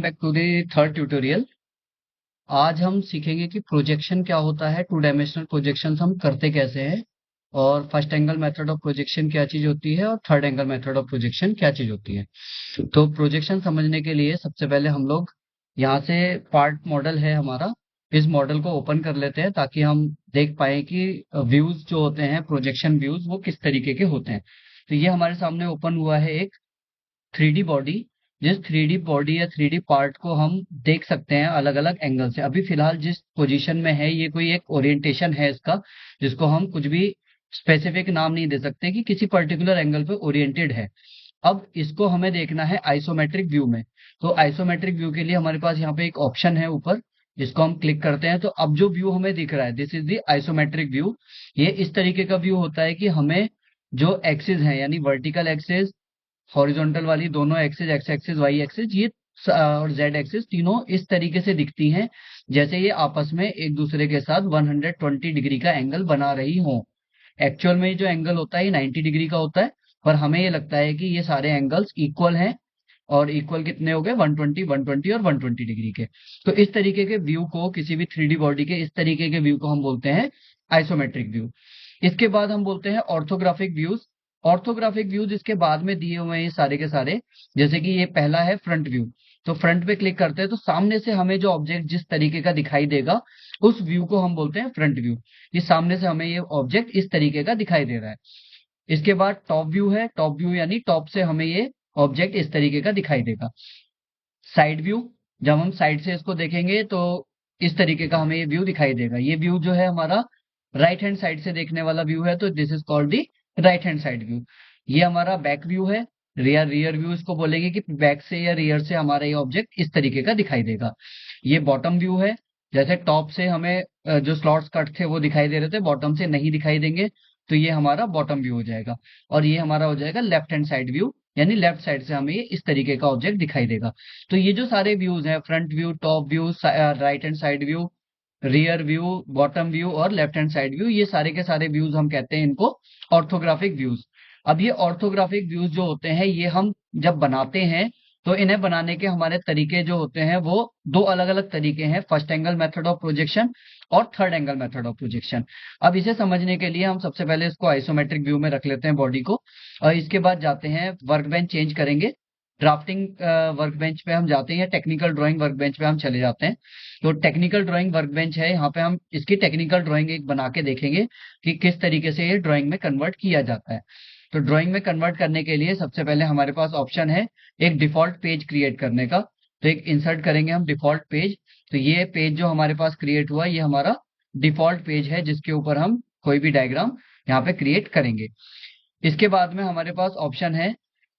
Back to the third tutorial. आज हम सीखेंगे कि प्रोजेक्शन क्या होता है, टू डायमेंशनल प्रोजेक्शन हम करते कैसे हैं, और first angle method of projection क्या चीज होती है और third angle method of projection क्या चीज होती है। तो प्रोजेक्शन समझने के लिए सबसे पहले हम लोग यहाँ से पार्ट मॉडल है हमारा, इस मॉडल को ओपन कर लेते हैं ताकि हम देख पाए कि व्यूज जो होते हैं, प्रोजेक्शन व्यूज, वो किस तरीके के होते हैं। तो ये हमारे सामने ओपन हुआ है एक 3D बॉडी। जिस 3D बॉडी या 3D पार्ट को हम देख सकते हैं अलग अलग एंगल से। अभी फिलहाल जिस पोजीशन में है, ये कोई एक ओरिएंटेशन है इसका, जिसको हम कुछ भी स्पेसिफिक नाम नहीं दे सकते कि किसी पर्टिकुलर एंगल पे ओरिएंटेड है। अब इसको हमें देखना है आइसोमेट्रिक व्यू में। तो आइसोमेट्रिक व्यू के लिए हमारे पास यहाँ पे एक ऑप्शन है ऊपर, जिसको हम क्लिक करते हैं। तो अब जो व्यू हमें दिख रहा है, this is the isometric view. ये इस तरीके का व्यू होता है कि हमें जो एक्सिस है, यानी वर्टिकल एक्सिस, हॉरिजॉन्टल वाली दोनों axis, X axis Y axis, ये और जेड एक्सिस, तीनों इस तरीके से दिखती हैं जैसे ये आपस में एक दूसरे के साथ 120 डिग्री का एंगल बना रही हो। एक्चुअल में जो एंगल होता है ये 90 डिग्री का होता है, पर हमें ये लगता है कि ये सारे एंगल्स इक्वल हैं। और इक्वल कितने हो गए? 120, 120 और 120 डिग्री के। तो इस तरीके के व्यू को, किसी भी 3D बॉडी के इस तरीके के व्यू को हम बोलते हैं आइसोमेट्रिक व्यू। इसके बाद हम बोलते हैं ऑर्थोग्राफिक व्यूज। ऑर्थोग्राफिक व्यूज इसके बाद में दिए हुए हैं ये सारे के सारे। जैसे कि ये पहला है फ्रंट व्यू। तो फ्रंट पे क्लिक करते हैं तो सामने से हमें जो ऑब्जेक्ट जिस तरीके का दिखाई देगा, उस व्यू को हम बोलते हैं फ्रंट व्यू। ये सामने से हमें ये ऑब्जेक्ट इस तरीके का दिखाई दे रहा है। इसके बाद टॉप व्यू है। टॉप व्यू यानी टॉप से हमें ये ऑब्जेक्ट इस तरीके का दिखाई देगा। साइड व्यू, जब हम साइड से इसको देखेंगे तो इस तरीके का हमें ये व्यू दिखाई देगा। ये व्यू जो है हमारा राइट हैंड साइड से देखने वाला व्यू है, तो this is called the right hand side view. ये हमारा बैक व्यू है। रियर रियर व्यू इसको बोलेंगे कि बैक से या रियर से हमारा ये ऑब्जेक्ट इस तरीके का दिखाई देगा। ये बॉटम व्यू है। जैसे टॉप से हमें जो स्लॉट्स कट थे वो दिखाई दे रहे थे, बॉटम से नहीं दिखाई देंगे, तो ये हमारा बॉटम व्यू हो जाएगा। और ये हमारा हो जाएगा लेफ्ट हैंड साइड व्यू, यानी लेफ्ट साइड से हमें ये इस तरीके का ऑब्जेक्ट दिखाई देगा। तो ये जो सारे व्यूज हैं, front view, top view, right hand side view, rear view, bottom view और लेफ्ट हैंड साइड व्यू, ये सारे के सारे व्यूज हम कहते हैं इनको ऑर्थोग्राफिक व्यूज। अब ये ऑर्थोग्राफिक व्यूज जो होते हैं, ये हम जब बनाते हैं तो इन्हें बनाने के हमारे तरीके जो होते हैं वो दो अलग अलग तरीके हैं, first angle method of projection और third angle method of projection. अब इसे समझने के लिए हम सबसे पहले इसको आइसोमेट्रिक व्यू में रख लेते हैं बॉडी को, और इसके बाद जाते हैं वर्क बेंच चेंज करेंगे। ड्राफ्टिंग वर्क बेंच पे हम जाते हैं, टेक्निकल ड्राइंग वर्क बेंच पे हम चले जाते हैं। तो टेक्निकल ड्राइंग वर्क बेंच है, यहाँ पे हम इसकी टेक्निकल ड्राइंग एक बना के देखेंगे कि किस तरीके से ये ड्राइंग में कन्वर्ट किया जाता है। तो ड्राइंग में कन्वर्ट करने के लिए सबसे पहले हमारे पास ऑप्शन है एक डिफॉल्ट पेज क्रिएट करने का। तो एक इंसर्ट करेंगे हम डिफॉल्ट पेज। तो ये पेज जो हमारे पास क्रिएट हुआ, ये हमारा डिफॉल्ट पेज है जिसके ऊपर हम कोई भी डायग्राम यहाँ पे क्रिएट करेंगे। इसके बाद में हमारे पास ऑप्शन है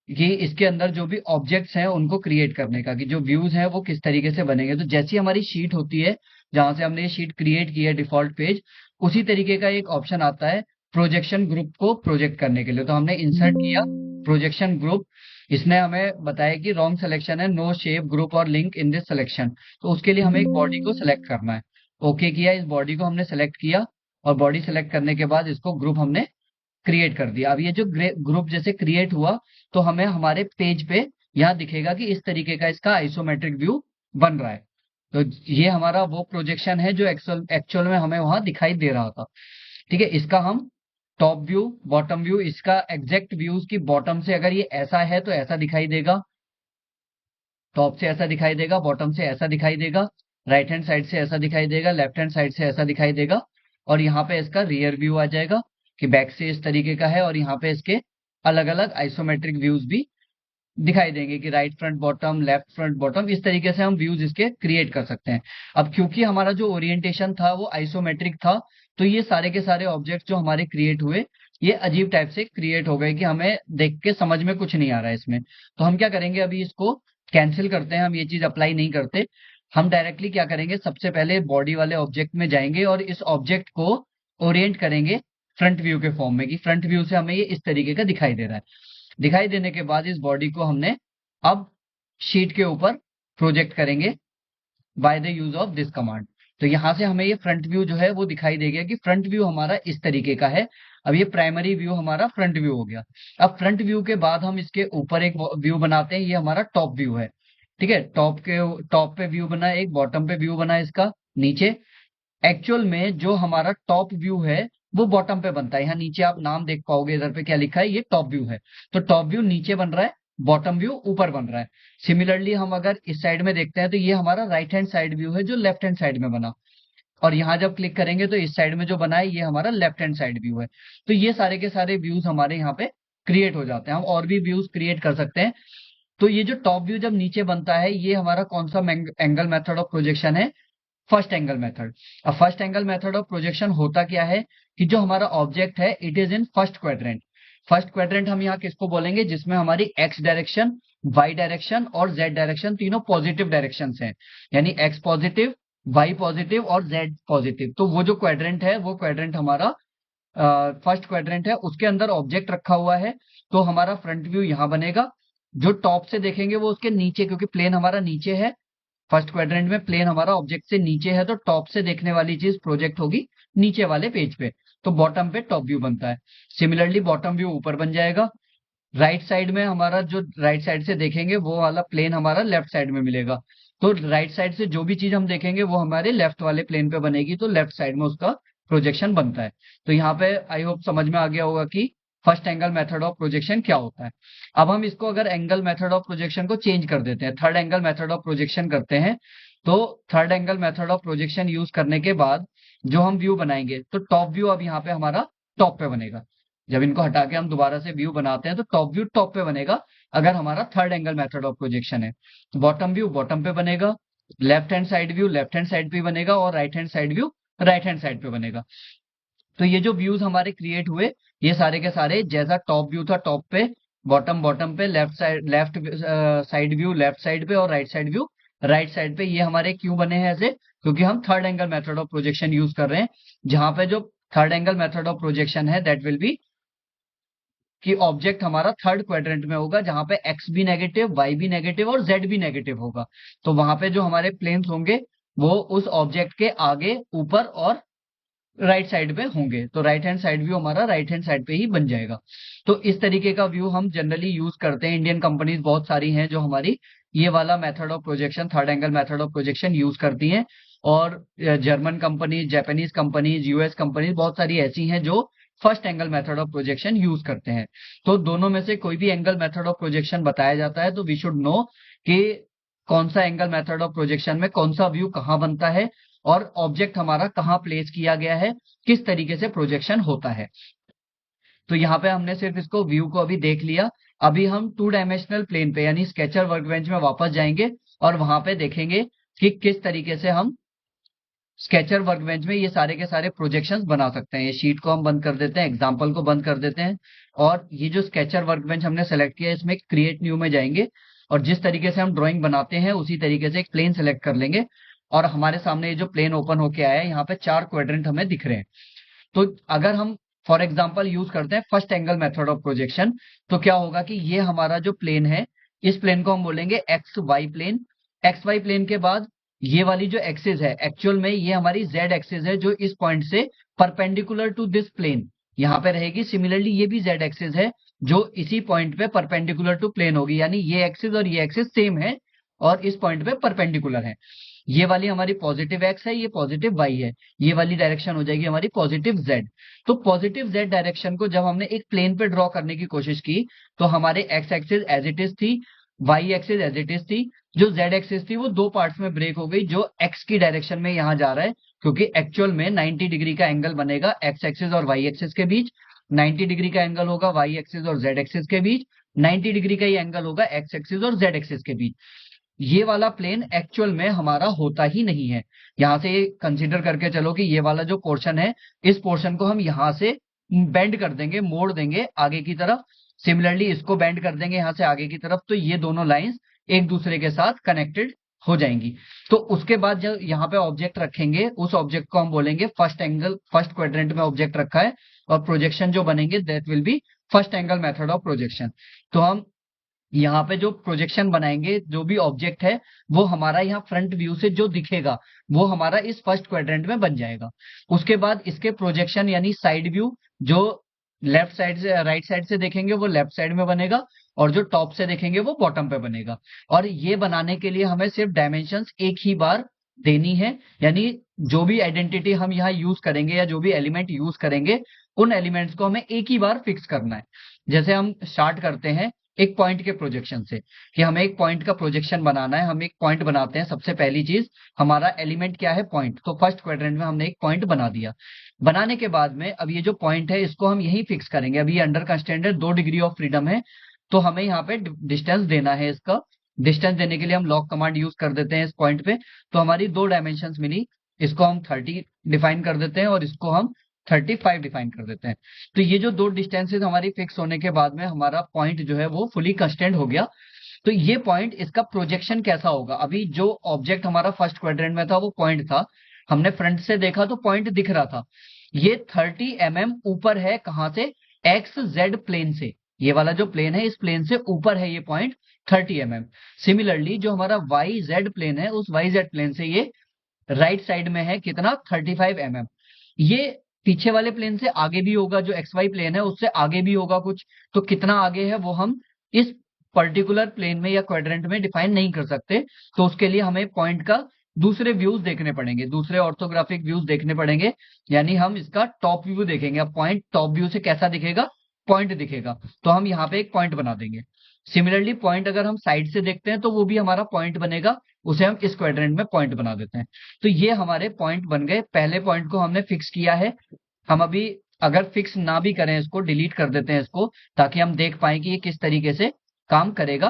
कि इसके अंदर जो भी ऑब्जेक्ट्स हैं उनको क्रिएट करने का, कि जो व्यूज हैं वो किस तरीके से बनेंगे। तो जैसी हमारी शीट होती है जहां से हमने ये शीट क्रिएट की है डिफॉल्ट पेज, उसी तरीके का एक ऑप्शन आता है प्रोजेक्शन ग्रुप को प्रोजेक्ट करने के लिए। तो हमने इंसर्ट किया प्रोजेक्शन ग्रुप। इसने हमें बताया कि रॉन्ग सिलेक्शन है, नो शेप ग्रुप और लिंक इन दिस सिलेक्शन। तो उसके लिए हमें एक बॉडी को सिलेक्ट करना है। ओके किया, इस बॉडी को हमने सेलेक्ट किया, और बॉडी सेलेक्ट करने के बाद इसको ग्रुप हमने क्रिएट कर दिया। अब ये जो ग्रुप जैसे क्रिएट हुआ, तो हमें हमारे पेज पे यहाँ दिखेगा कि इस तरीके का इसका आइसोमेट्रिक व्यू बन रहा है। तो ये हमारा वो प्रोजेक्शन है जो एक्चुअल में हमें वहां दिखाई दे रहा था। ठीक है, इसका हम टॉप व्यू, बॉटम व्यू, इसका एग्जैक्ट व्यू की बॉटम से अगर ये ऐसा है तो ऐसा दिखाई देगा, टॉप से ऐसा दिखाई देगा, बॉटम से ऐसा दिखाई देगा, राइट हैंड साइड से ऐसा दिखाई देगा, लेफ्ट हैंड साइड से ऐसा दिखाई देगा। और यहाँ पे इसका रियर व्यू आ जाएगा कि बैक से इस तरीके का है, और यहाँ पे इसके अलग अलग आइसोमेट्रिक व्यूज भी दिखाई देंगे कि right front bottom, left front bottom, इस तरीके से हम व्यूज इसके क्रिएट कर सकते हैं। अब क्योंकि हमारा जो ओरिएंटेशन था वो आइसोमेट्रिक था, तो ये सारे के सारे ऑब्जेक्ट जो हमारे क्रिएट हुए, ये अजीब टाइप से क्रिएट हो गए कि हमें देख के समझ में कुछ नहीं आ रहा है इसमें। तो हम क्या करेंगे, अभी इसको कैंसिल करते हैं, हम ये चीज अप्लाई नहीं करते। हम डायरेक्टली क्या करेंगे, सबसे पहले बॉडी वाले ऑब्जेक्ट में जाएंगे और इस ऑब्जेक्ट को ओरिएंट करेंगे फ्रंट व्यू के फॉर्म में, कि फ्रंट व्यू से हमें ये इस तरीके का दिखाई दे रहा है। दिखाई देने के बाद इस बॉडी को हमने अब शीट के ऊपर प्रोजेक्ट करेंगे by the use of this command. तो यहां से हमें ये फ्रंट व्यू जो है वो दिखाई देगा कि फ्रंट व्यू हमारा इस तरीके का है। अब ये प्राइमरी व्यू हमारा फ्रंट व्यू हो गया। अब फ्रंट व्यू के बाद हम इसके ऊपर एक व्यू बनाते हैं, ये हमारा टॉप व्यू है। ठीक है, टॉप पे व्यू बना है एक, बॉटम पे व्यू बना है इसका नीचे। एक्चुअल में जो हमारा टॉप व्यू है वो बॉटम पे बनता है। यहाँ नीचे आप नाम देख पाओगे, इधर पे क्या लिखा है, ये टॉप व्यू है। तो टॉप व्यू नीचे बन रहा है, बॉटम व्यू ऊपर बन रहा है। सिमिलरली हम अगर इस साइड में देखते हैं तो ये हमारा राइट हैंड साइड व्यू है जो लेफ्ट हैंड साइड में बना, और यहाँ जब क्लिक करेंगे तो इस साइड में जो बना है ये हमारा लेफ्ट हैंड साइड व्यू है। तो ये सारे के सारे व्यूज हमारे यहाँ पे क्रिएट हो जाते हैं। हम और भी व्यूज क्रिएट कर सकते हैं। तो ये जो टॉप व्यू जब नीचे बनता है, ये हमारा कौन सा एंगल मेथड ऑफ प्रोजेक्शन है, फर्स्ट एंगल मेथड। अब first angle method of projection होता क्या है कि जो हमारा ऑब्जेक्ट है it is in first quadrant. First quadrant हम यहाँ किसको बोलेंगे, जिसमें हमारी एक्स डायरेक्शन, वाई डायरेक्शन और जेड डायरेक्शन तीनों पॉजिटिव डायरेक्शंस हैं, यानी एक्स पॉजिटिव, वाई पॉजिटिव और जेड पॉजिटिव। तो वो जो क्वाड्रेंट है वो क्वाड्रेंट हमारा फर्स्ट क्वाड्रेंट है, उसके अंदर ऑब्जेक्ट रखा हुआ है। तो हमारा फ्रंट व्यू यहाँ बनेगा। जो टॉप से देखेंगे वो उसके नीचे, क्योंकि प्लेन हमारा नीचे है, फर्स्ट क्वाड्रेंट में प्लेन हमारा ऑब्जेक्ट से नीचे है, तो टॉप से देखने वाली चीज प्रोजेक्ट होगी नीचे वाले पेज पे। तो बॉटम पे टॉप व्यू बनता है। सिमिलरली बॉटम व्यू ऊपर बन जाएगा। राइट साइड में हमारा जो राइट साइड से देखेंगे वो वाला प्लेन हमारा लेफ्ट साइड में मिलेगा। तो राइट साइड से जो भी चीज हम देखेंगे वो हमारे लेफ्ट वाले प्लेन पे बनेगी, तो लेफ्ट साइड में उसका प्रोजेक्शन बनता है। तो यहाँ पे आई होप समझ में आ गया होगा कि first angle method of projection क्या होता है। अब हम इसको अगर एंगल मेथड ऑफ प्रोजेक्शन को चेंज कर देते हैं, third angle method of projection करते हैं, तो third angle method of projection use करने के बाद जो हम व्यू बनाएंगे, तो टॉप व्यू अब यहाँ पे हमारा टॉप पे बनेगा। जब इनको हटा के हम दोबारा से व्यू बनाते हैं तो टॉप व्यू टॉप पे बनेगा अगर हमारा third angle method of projection है। बॉटम व्यू बॉटम पे बनेगा, left hand side view left hand side पे बनेगा, और right hand side view right hand side पे बनेगा। तो ये जो व्यूज हमारे क्रिएट हुए, ये सारे के सारे जैसा टॉप व्यू था टॉप पे, बॉटम बॉटम पे, left side view left side पे और right side view right side पे, ये हमारे क्यों बने हैं ऐसे, क्योंकि हम third angle method of projection use कर रहे हैं। जहां पे जो third angle method of projection है दैट विल बी कि ऑब्जेक्ट हमारा थर्ड क्वाड्रेंट में होगा, जहां पे एक्स भी नेगेटिव, वाई भी नेगेटिव और जेड भी नेगेटिव होगा। तो वहां पे जो हमारे प्लेन्स होंगे वो उस ऑब्जेक्ट के आगे, ऊपर और राइट साइड पे होंगे। तो राइट हैंड साइड व्यू हमारा राइट हैंड साइड पे ही बन जाएगा। तो इस तरीके का व्यू हम जनरली यूज करते हैं। इंडियन कंपनीज बहुत सारी हैं जो हमारी ये वाला method of projection, third angle method of projection use करती हैं। और German companies, Japanese companies, US companies बहुत सारी ऐसी हैं जो first angle method of projection use करते हैं। तो दोनों में से कोई भी एंगल मेथड ऑफ प्रोजेक्शन बताया जाता है तो वी शुड नो कि कौन सा एंगल मेथड ऑफ प्रोजेक्शन में कौन सा व्यू कहाँ बनता है और ऑब्जेक्ट हमारा कहाँ प्लेस किया गया है, किस तरीके से प्रोजेक्शन होता है। तो यहाँ पे हमने सिर्फ इसको व्यू को अभी देख लिया। अभी हम टू डायमेंशनल प्लेन पे यानी स्केचर वर्कबेंच में वापस जाएंगे और वहां पे देखेंगे कि किस तरीके से हम स्केचर वर्कबेंच में ये सारे के सारे प्रोजेक्शंस बना सकते हैं। ये शीट को हम बंद कर देते हैं, एग्जांपल को बंद कर देते हैं, और ये जो स्केचर वर्कबेंच हमने सेलेक्ट किया है इसमें क्रिएट न्यू में जाएंगे और जिस तरीके से हम ड्राइंग बनाते हैं उसी तरीके से एक प्लेन सेलेक्ट कर लेंगे। और हमारे सामने ये जो प्लेन ओपन होके आया है, यहाँ पे 4 क्वाड्रेंट हमें दिख रहे हैं। तो अगर हम फॉर एग्जाम्पल यूज करते हैं first angle method of projection, तो क्या होगा कि ये हमारा जो प्लेन है, इस प्लेन को हम बोलेंगे X Y plane. X Y plane के बाद ये वाली जो एक्सिस है, एक्चुअल में ये हमारी जेड एक्सिस है जो इस पॉइंट से परपेंडिकुलर टू दिस प्लेन यहाँ पे रहेगी। सिमिलरली ये भी जेड एक्सिस है जो इसी पॉइंट पे परपेंडिकुलर टू प्लेन होगी, यानी ये एक्सिस और ये एक्सिस सेम है और इस पॉइंट पे परपेंडिकुलर है। ये वाली हमारी पॉजिटिव एक्स है, ये पॉजिटिव वाई है, ये वाली डायरेक्शन हो जाएगी हमारी पॉजिटिव जेड। तो पॉजिटिव जेड डायरेक्शन को जब हमने एक प्लेन पे ड्रॉ करने की कोशिश की तो हमारे X axis as it is थी, Y axis as it is थी, जो जेड एक्सिस थी वो दो पार्ट्स में ब्रेक हो गई, जो एक्स की डायरेक्शन में यहाँ जा रहा है, क्योंकि एक्चुअल में 90 डिग्री का एंगल बनेगा एक्स एक्सिस और वाई एक्सिस के बीच, 90 डिग्री का एंगल होगा वाई एक्सिस और जेड एक्सिस के बीच, 90 डिग्री का ही एंगल होगा एक्स एक्सिस और जेड एक्सिस के बीच। ये वाला प्लेन एक्चुअल में हमारा होता ही नहीं है। यहां से कंसीडर करके चलो कि ये वाला जो पोर्शन है, इस पोर्शन को हम यहां से बेंड कर देंगे, मोड़ देंगे आगे की तरफ। सिमिलरली इसको बेंड कर देंगे यहां से आगे की तरफ, तो ये दोनों लाइंस एक दूसरे के साथ कनेक्टेड हो जाएंगी। तो उसके बाद जब यहाँ पे ऑब्जेक्ट रखेंगे, उस ऑब्जेक्ट को हम बोलेंगे फर्स्ट एंगल, फर्स्ट क्वाड्रेंट में ऑब्जेक्ट रखा है और प्रोजेक्शन जो बनेंगे that will be first angle method of projection. तो हम यहाँ पे जो प्रोजेक्शन बनाएंगे, जो भी ऑब्जेक्ट है वो हमारा यहाँ फ्रंट व्यू से जो दिखेगा वो हमारा इस फर्स्ट क्वाड्रेंट में बन जाएगा। उसके बाद इसके प्रोजेक्शन यानी साइड व्यू जो लेफ्ट साइड से राइट साइड से देखेंगे वो लेफ्ट साइड में बनेगा, और जो टॉप से देखेंगे वो बॉटम पे बनेगा। और ये बनाने के लिए हमें सिर्फ डायमेंशंस एक ही बार देनी है, यानी जो भी आइडेंटिटी हम यहाँ यूज करेंगे या जो भी एलिमेंट यूज करेंगे उन एलिमेंट्स को हमें एक ही बार फिक्स करना है। जैसे हम स्टार्ट करते हैं एक पॉइंट के प्रोजेक्शन से, कि हमें एक पॉइंट का प्रोजेक्शन बनाना है। हम एक पॉइंट बनाते हैं, सबसे पहली चीज हमारा एलिमेंट क्या है, पॉइंट। तो फर्स्ट क्वाड्रेंट में हमने एक पॉइंट बना दिया। बनाने के बाद में अब ये जो पॉइंट है इसको हम यही फिक्स करेंगे। अभी अंडर कंस्ट्रेंट है, 2 डिग्री ऑफ फ्रीडम है, तो हमें यहाँ पे डिस्टेंस देना है। इसका डिस्टेंस देने के लिए हम लॉग कमांड यूज कर देते हैं इस पॉइंट पे। तो हमारी 2 डायमेंशन मिली, इसको हम 30 डिफाइन कर देते हैं और इसको हम 35 डिफाइन कर देते हैं। तो ये जो 2 डिस्टेंसेस हमारी फिक्स होने के बाद में हमारा पॉइंट जो है वो फुली कंस्टेंट हो गया। तो ये पॉइंट, इसका प्रोजेक्शन कैसा होगा, अभी जो ऑब्जेक्ट हमारा फर्स्ट क्वाड्रेंट में था वो पॉइंट था, हमने फ्रंट से देखा तो पॉइंट दिख रहा था। ये 30 ऊपर है, कहां से, एक्स जेड प्लेन से। ये वाला जो प्लेन है इस प्लेन से ऊपर है ये पॉइंट 30 सिमिलरली जो हमारा वाई जेड प्लेन है उस वाई जेड प्लेन से ये राइट साइड में है कितना, 35 ये पीछे वाले प्लेन से आगे भी होगा, जो एक्स वाई प्लेन है उससे आगे भी होगा कुछ। तो कितना आगे है वो हम इस पर्टिकुलर प्लेन में या क्वाड्रेंट में डिफाइन नहीं कर सकते। तो उसके लिए हमें पॉइंट का दूसरे व्यूज देखने पड़ेंगे, दूसरे ऑर्थोग्राफिक व्यूज देखने पड़ेंगे, यानी हम इसका टॉप व्यू देखेंगे। अब पॉइंट टॉप व्यू से कैसा दिखेगा, पॉइंट दिखेगा। तो हम यहाँ पे एक पॉइंट बना देंगे। सिमिलरली पॉइंट अगर हम साइड से देखते हैं तो वो भी हमारा पॉइंट बनेगा, उसे हम इस क्वाड्रेंट में पॉइंट बना देते हैं। तो ये हमारे पॉइंट बन गए। पहले पॉइंट को हमने फिक्स किया है। हम अभी अगर फिक्स ना भी करें इसको डिलीट कर देते हैं इसको, ताकि हम देख पाए कि ये किस तरीके से काम करेगा।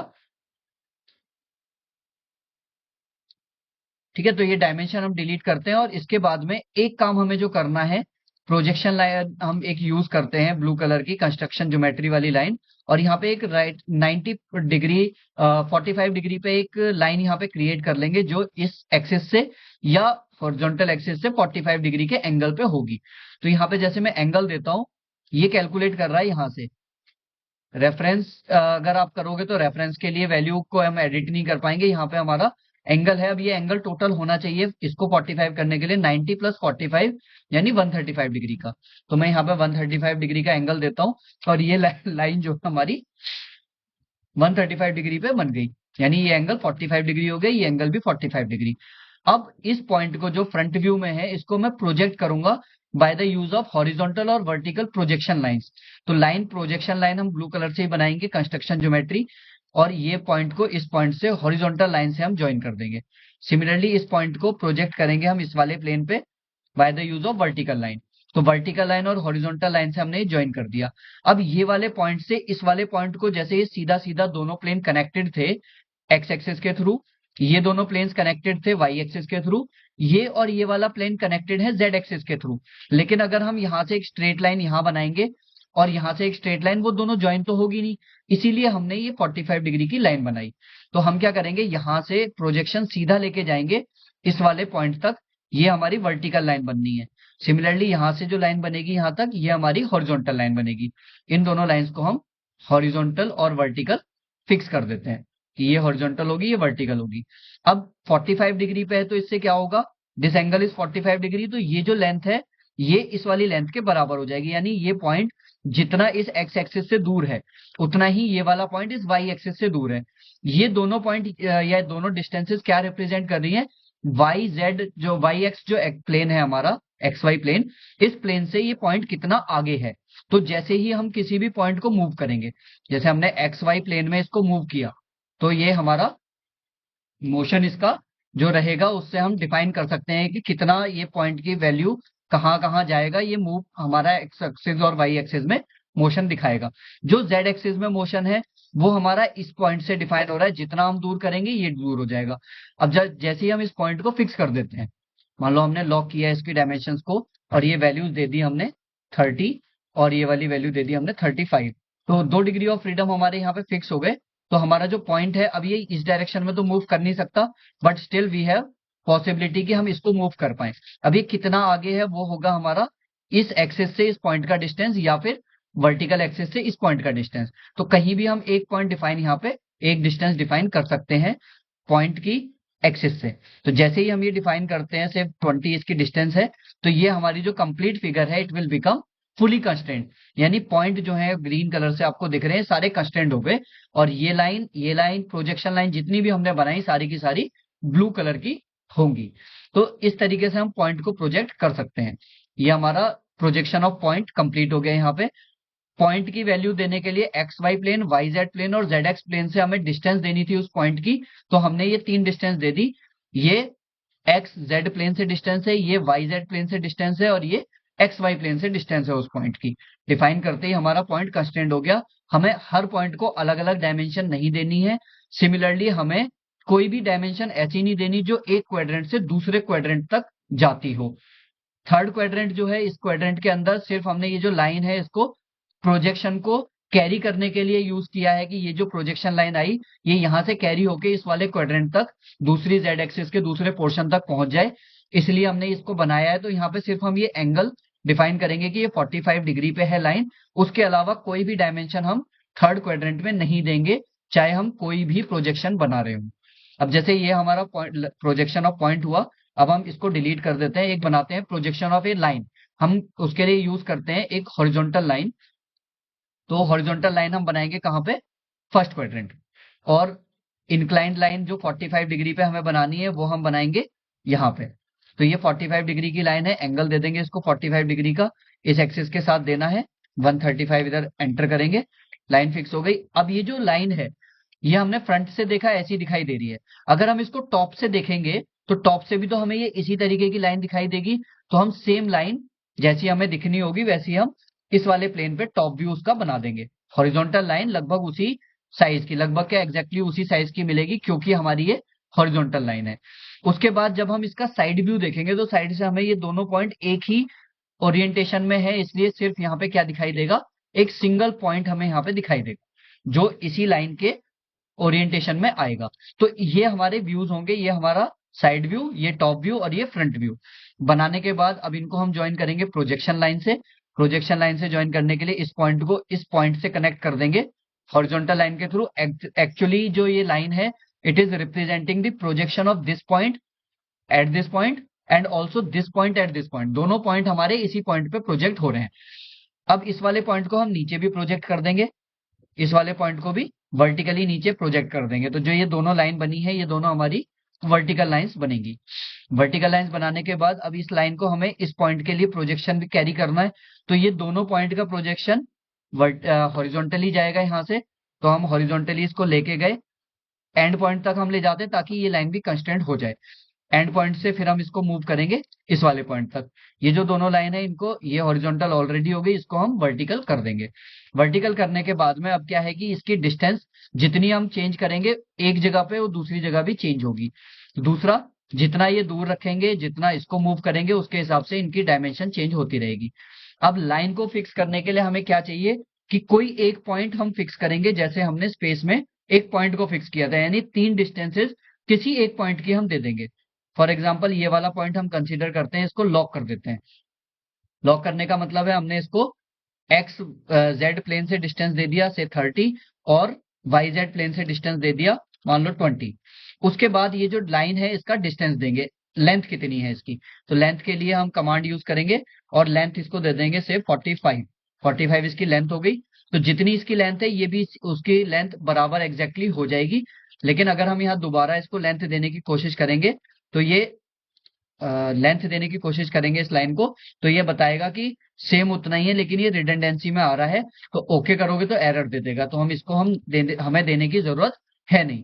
ठीक है, तो ये डायमेंशन हम डिलीट करते हैं और इसके बाद में एक काम हमें जो करना है, प्रोजेक्शन लाइन हम एक यूज करते हैं ब्लू कलर की कंस्ट्रक्शन ज्योमेट्री वाली लाइन। और यहाँ पे एक राइट 90 डिग्री 45 डिग्री पे एक लाइन यहाँ पे क्रिएट कर लेंगे जो इस एक्सिस से या हॉरिजॉन्टल एक्सिस से 45 डिग्री के एंगल पे होगी। तो यहाँ पे जैसे मैं एंगल देता हूँ, ये कैलकुलेट कर रहा है यहाँ से। रेफरेंस अगर आप करोगे तो रेफरेंस के लिए वैल्यू को हम एडिट नहीं कर पाएंगे। यहाँ पे हमारा एंगल है, अब ये एंगल टोटल होना चाहिए इसको 45 करने के लिए 90 प्लस 45 यानी 135 डिग्री का। तो मैं यहाँ पे 135 डिग्री का एंगल देता हूँ और ये लाइन जो हमारी 135 डिग्री पे बन गई, यानी ये एंगल 45 डिग्री हो गया, ये एंगल भी 45 डिग्री। अब इस पॉइंट को जो फ्रंट व्यू में है इसको मैं प्रोजेक्ट करूंगा by the use of horizontal और वर्टिकल प्रोजेक्शन लाइंस। तो लाइन प्रोजेक्शन लाइन हम ब्लू कलर से ही बनाएंगे कंस्ट्रक्शन ज्योमेट्री, और ये पॉइंट को इस पॉइंट से हॉरिजॉन्टल लाइन से हम ज्वाइन कर देंगे। सिमिलरली इस पॉइंट को प्रोजेक्ट करेंगे हम इस वाले प्लेन पे by the use of vertical line. तो वर्टिकल लाइन और हॉरिजॉन्टल लाइन से हमने ज्वाइन कर दिया। अब ये वाले पॉइंट से इस वाले पॉइंट को, जैसे ये सीधा सीधा दोनों प्लेन कनेक्टेड थे एक्स एक्सिस के थ्रू, ये दोनों प्लेन्स कनेक्टेड थे वाई एक्सिस के थ्रू, ये और ये वाला प्लेन कनेक्टेड है जेड एक्सिस के थ्रू। लेकिन अगर हम यहाँ से एक स्ट्रेट लाइन यहाँ बनाएंगे और यहाँ से एक स्ट्रेट लाइन, वो दोनों ज्वाइन तो होगी नहीं, इसीलिए हमने ये 45 डिग्री की लाइन बनाई। तो हम क्या करेंगे, यहाँ से प्रोजेक्शन सीधा लेके जाएंगे इस वाले पॉइंट तक, ये हमारी वर्टिकल लाइन बननी है। सिमिलरली यहाँ से जो लाइन बनेगी यहाँ तक, ये हमारी हॉरिजॉन्टल लाइन बनेगी। इन दोनों लाइंस को हम हॉरिजॉन्टल और वर्टिकल फिक्स कर देते हैं कि ये हॉरिजॉन्टल होगी, ये वर्टिकल होगी। अब 45 डिग्री पे है तो इससे क्या होगा, दिस एंगल इज 45 डिग्री, तो ये जो लेंथ है ये इस वाली लेंथ के बराबर हो जाएगी। यानी ये पॉइंट जितना इस एक्स एक्सिस से दूर है उतना ही ये वाला पॉइंट इस वाई एक्सिस से दूर है। ये दोनों पॉइंट या दोनों डिस्टेंसेस क्या रिप्रेजेंट कर रही है, वाई जेड, जो वाई एक्स जो प्लेन है हमारा एक्स वाई प्लेन, इस प्लेन से ये पॉइंट कितना आगे है। तो जैसे ही हम किसी भी पॉइंट को मूव करेंगे, जैसे हमने एक्स वाई प्लेन में इसको मूव किया, तो ये हमारा मोशन इसका जो रहेगा उससे हम डिफाइन कर सकते हैं कि कितना ये पॉइंट की वैल्यू कहाँ कहाँ जाएगा। ये मूव हमारा एक्स एक्सिस और वाई एक्सिस में मोशन दिखाएगा। जो जेड एक्सिस में मोशन है वो हमारा इस पॉइंट से डिफाइन हो रहा है, जितना हम दूर करेंगे ये दूर हो जाएगा। अब जैसे ही हम इस पॉइंट को फिक्स कर देते हैं, मान लो हमने लॉक किया है इसकी डायमेंशंस को और ये वैल्यूज दे दी हमने 30 और ये वाली वैल्यू दे दी हमने 35, तो 2 डिग्री ऑफ फ्रीडम हमारे यहाँ पे फिक्स हो गए। तो हमारा जो पॉइंट है अब ये इस डायरेक्शन में तो मूव कर नहीं सकता, but still we have possibility कि हम इसको मूव कर पाए। अब ये कितना आगे है वो होगा हमारा इस एक्सिस से इस पॉइंट का डिस्टेंस या फिर वर्टिकल एक्सिस से इस पॉइंट का डिस्टेंस। तो कहीं भी हम एक पॉइंट डिफाइन यहाँ पे एक डिस्टेंस डिफाइन कर सकते हैं पॉइंट की एक्सिस से। तो जैसे ही हम ये डिफाइन करते हैं सिर्फ 20 इसकी डिस्टेंस है, तो ये हमारी जो कंप्लीट फिगर है it will become fully constraint, यानी पॉइंट जो है ग्रीन कलर से आपको दिख रहे हैं सारे कंस्ट्रेंट हो गए, और ये लाइन प्रोजेक्शन लाइन जितनी भी हमने बनाई सारी की सारी ब्लू कलर की होंगी। तो इस तरीके से हम पॉइंट को प्रोजेक्ट कर सकते हैं। ये हमारा प्रोजेक्शन ऑफ पॉइंट कंप्लीट हो गया। यहाँ पे पॉइंट की वैल्यू देने के लिए X Y plane, Y Z plane और जेड एक्स प्लेन से हमें डिस्टेंस देनी थी उस पॉइंट की, तो हमने ये 3 डिस्टेंस दे दी। ये एक्स जेड प्लेन से डिस्टेंस है, ये वाई जेड प्लेन से डिस्टेंस है, और ये एक्स वाई प्लेन से डिस्टेंस है उस पॉइंट की। डिफाइन करते ही हमारा पॉइंट कंस्ट्रेंट हो गया। हमें हर पॉइंट को अलग अलग डायमेंशन नहीं देनी है। सिमिलरली हमें कोई भी डायमेंशन ऐसी नहीं देनी जो एक क्वाड्रेंट से दूसरे क्वाड्रेंट तक जाती हो। थर्ड क्वाड्रेंट जो है, इस क्वाड्रेंट के अंदर सिर्फ हमने ये जो लाइन है इसको प्रोजेक्शन को कैरी करने के लिए यूज किया है, कि ये जो प्रोजेक्शन लाइन आई ये यहां से कैरी होके इस वाले क्वाड्रेंट तक दूसरी जेड एक्सिस के दूसरे पोर्शन तक पहुंच जाए, इसलिए हमने इसको बनाया है। तो यहाँ पे सिर्फ हम ये एंगल डिफाइन करेंगे कि ये 45 डिग्री पे है लाइन, उसके अलावा कोई भी डायमेंशन हम थर्ड क्वाड्रेंट में नहीं देंगे, चाहे हम कोई भी प्रोजेक्शन बना रहे हो। अब जैसे ये हमारा प्रोजेक्शन ऑफ पॉइंट हुआ, अब हम इसको डिलीट कर देते हैं, एक बनाते हैं प्रोजेक्शन ऑफ ए लाइन। हम उसके लिए यूज करते हैं एक हॉरिजॉन्टल लाइन। तो हॉरिजॉन्टल लाइन हम बनाएंगे कहाँ पे, फर्स्ट क्वाड्रेंट। और इंक्लाइंड लाइन जो 45 डिग्री पे हमें बनानी है वो हम बनाएंगे यहाँ पे। तो ये 45 डिग्री की लाइन है, एंगल दे देंगे इसको 45 डिग्री का, इस एक्सिस के साथ देना है 135, इधर एंटर करेंगे, लाइन फिक्स हो गई। अब ये जो लाइन है ये हमने फ्रंट से देखा ऐसी दिखाई दे रही है, अगर हम इसको टॉप से देखेंगे तो टॉप से भी तो हमें ये इसी तरीके की लाइन दिखाई देगी। तो हम सेम लाइन जैसी हमें दिखनी होगी वैसी हम इस वाले प्लेन पे टॉप व्यू उसका बना देंगे। हॉरिजॉन्टल लाइन लगभग उसी साइज की, लगभग क्या एग्जैक्टली उसी साइज की मिलेगी, क्योंकि हमारी ये हॉरिजॉन्टल लाइन है। उसके बाद जब हम इसका साइड व्यू देखेंगे तो साइड से हमें ये दोनों पॉइंट एक ही ओरिएंटेशन में है, इसलिए सिर्फ यहाँ पे क्या दिखाई देगा, एक सिंगल पॉइंट हमें यहाँ पे दिखाई देगा जो इसी लाइन के ओरिएंटेशन में आएगा। तो ये हमारे व्यूज होंगे, ये हमारा साइड व्यू, ये टॉप व्यू और ये फ्रंट व्यू। बनाने के बाद अब इनको हम ज्वाइन करेंगे प्रोजेक्शन लाइन से। प्रोजेक्शन लाइन से ज्वाइन करने के लिए इस पॉइंट को इस पॉइंट से कनेक्ट कर देंगे हॉरिजॉन्टल लाइन के थ्रू। एक्चुअली जो ये लाइन है it is representing the projection of this point at this point and also this point at this point, दोनों पॉइंट हमारे इसी पॉइंट पे प्रोजेक्ट हो रहे हैं। अब इस वाले पॉइंट को हम नीचे भी प्रोजेक्ट कर देंगे, इस वाले पॉइंट को भी वर्टिकली नीचे प्रोजेक्ट कर देंगे। तो जो ये दोनों लाइन बनी है ये दोनों हमारी वर्टिकल लाइंस बनेगी। वर्टिकल लाइंस बनाने के बाद अब इस लाइन को हमें इस पॉइंट के लिए प्रोजेक्शन भी कैरी करना है। तो ये दोनों पॉइंट का प्रोजेक्शन हॉरिजॉन्टली जाएगा यहाँ से, तो हम हॉरिजॉन्टली इसको लेके गए एंड पॉइंट तक हम ले जाते हैं ताकि ये लाइन भी कंस्टेंट हो जाए। एंड पॉइंट से फिर हम इसको मूव करेंगे इस वाले पॉइंट तक। ये जो दोनों लाइन है इनको, ये हॉरिजॉन्टल ऑलरेडी हो गई, इसको हम वर्टिकल कर देंगे। वर्टिकल करने के बाद में अब क्या है कि इसकी डिस्टेंस जितनी हम चेंज करेंगे एक जगह पे वो दूसरी जगह भी चेंज होगी। दूसरा, जितना ये दूर रखेंगे जितना इसको मूव करेंगे उसके हिसाब से इनकी डायमेंशन चेंज होती रहेगी। अब लाइन को फिक्स करने के लिए हमें क्या चाहिए कि कोई एक पॉइंट हम फिक्स करेंगे, जैसे हमने स्पेस में एक पॉइंट को फिक्स किया था, यानी 3 डिस्टेंसेस किसी एक पॉइंट की हम दे देंगे। फॉर एग्जाम्पल ये वाला पॉइंट हम कंसीडर करते हैं, इसको लॉक कर देते हैं। लॉक करने का मतलब है हमने इसको एक्स जेड प्लेन से डिस्टेंस दे दिया से 30 और वाई जेड प्लेन से डिस्टेंस दे दिया मान लो 20। उसके बाद ये जो लाइन है इसका डिस्टेंस देंगे, लेंथ कितनी है इसकी। तो लेंथ के लिए हम कमांड यूज करेंगे और लेंथ इसको दे देंगे से 45 इसकी लेंथ हो गई। तो जितनी इसकी लेंथ है ये भी उसकी लेंथ बराबर एग्जैक्टली हो जाएगी। लेकिन अगर हम यहाँ दोबारा इसको लेंथ देने की कोशिश करेंगे तो ये लेंथ देने की कोशिश करेंगे इस लाइन को, तो ये बताएगा कि सेम उतना ही है लेकिन ये रिडंडेंसी में आ रहा है। तो ओके करोगे तो एरर दे देगा, तो हम इसको हमें देने की जरूरत है नहीं।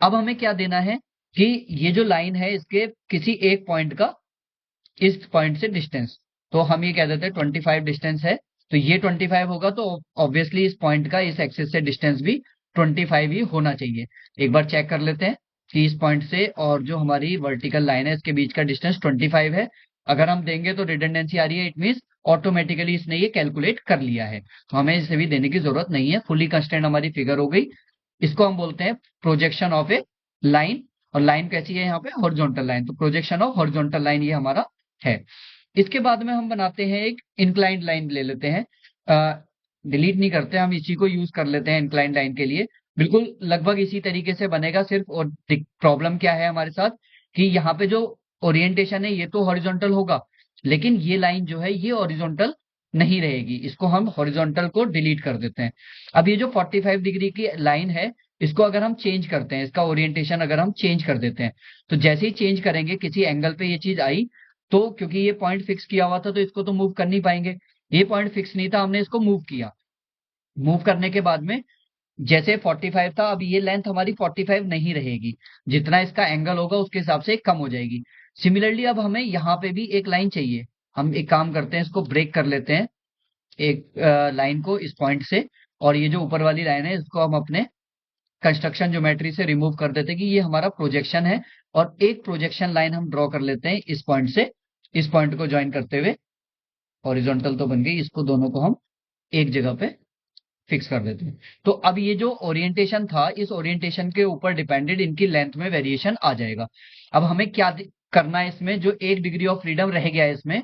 अब हमें क्या देना है कि ये जो लाइन है इसके किसी एक पॉइंट का इस पॉइंट से डिस्टेंस, तो हम ये कह देते हैं 25 डिस्टेंस है। तो ये 25 होगा तो ऑब्वियसली इस पॉइंट का इस एक्सिस से डिस्टेंस भी 25 ही होना चाहिए। एक बार चेक कर लेते हैं कि इस पॉइंट से और जो हमारी वर्टिकल लाइन है इसके बीच का डिस्टेंस 25 है। अगर हम देंगे तो रिडंडेंसी आ रही है, इट मींस ऑटोमेटिकली इसने ये कैलकुलेट कर लिया है, तो हमें इसे भी देने की जरूरत नहीं है। फुली कंस्टेंट हमारी फिगर हो गई। इसको हम बोलते हैं प्रोजेक्शन ऑफ ए लाइन। और लाइन कैसी है यहाँ पे, हॉरिजॉन्टल लाइन। तो प्रोजेक्शन ऑफ हॉरिजॉन्टल लाइन ये हमारा है। इसके बाद में हम बनाते हैं एक इंक्लाइंड लाइन ले लेते हैं, डिलीट नहीं करते, हम इसी को यूज कर लेते हैं इंक्लाइंड लाइन के लिए। बिल्कुल लगभग इसी तरीके से बनेगा, सिर्फ और प्रॉब्लम क्या है हमारे साथ कि यहाँ पे जो ओरिएंटेशन है ये तो हॉरिजॉन्टल होगा, लेकिन ये लाइन जो है ये हॉरिजॉन्टल नहीं रहेगी, इसको हम हॉरिजॉन्टल को डिलीट कर देते हैं। अब ये जो 45 डिग्री की लाइन है, इसको अगर हम चेंज करते हैं, इसका ओरिएंटेशन अगर हम चेंज कर देते हैं, तो जैसे ही चेंज करेंगे किसी एंगल पे ये चीज आई, तो क्योंकि ये पॉइंट फिक्स किया हुआ था तो इसको तो मूव कर नहीं पाएंगे। ये पॉइंट फिक्स नहीं था, हमने इसको मूव किया। मूव करने के बाद में जैसे 45 था, अब ये लेंथ हमारी 45 नहीं रहेगी, जितना इसका एंगल होगा उसके हिसाब से कम हो जाएगी। सिमिलरली अब हमें यहाँ पे भी एक लाइन चाहिए। हम एक काम करते हैं, इसको ब्रेक कर लेते हैं, एक लाइन को इस पॉइंट से, और ये जो ऊपर वाली लाइन है इसको हम अपने कंस्ट्रक्शन ज्योमेट्री से रिमूव कर देते हैं कि ये हमारा प्रोजेक्शन है। और एक प्रोजेक्शन लाइन हम ड्रॉ कर लेते हैं इस पॉइंट से, इस पॉइंट को ज्वाइन करते हुए। हॉरिजॉन्टल तो बन गई, इसको दोनों को हम एक जगह पे फिक्स कर देते हैं। तो अब ये जो ओरिएंटेशन था, इस ओरिएंटेशन के ऊपर डिपेंडेड इनकी लेंथ में वेरिएशन आ जाएगा। अब हमें क्या करना है इसमें, जो 1 डिग्री ऑफ फ्रीडम रह गया है इसमें,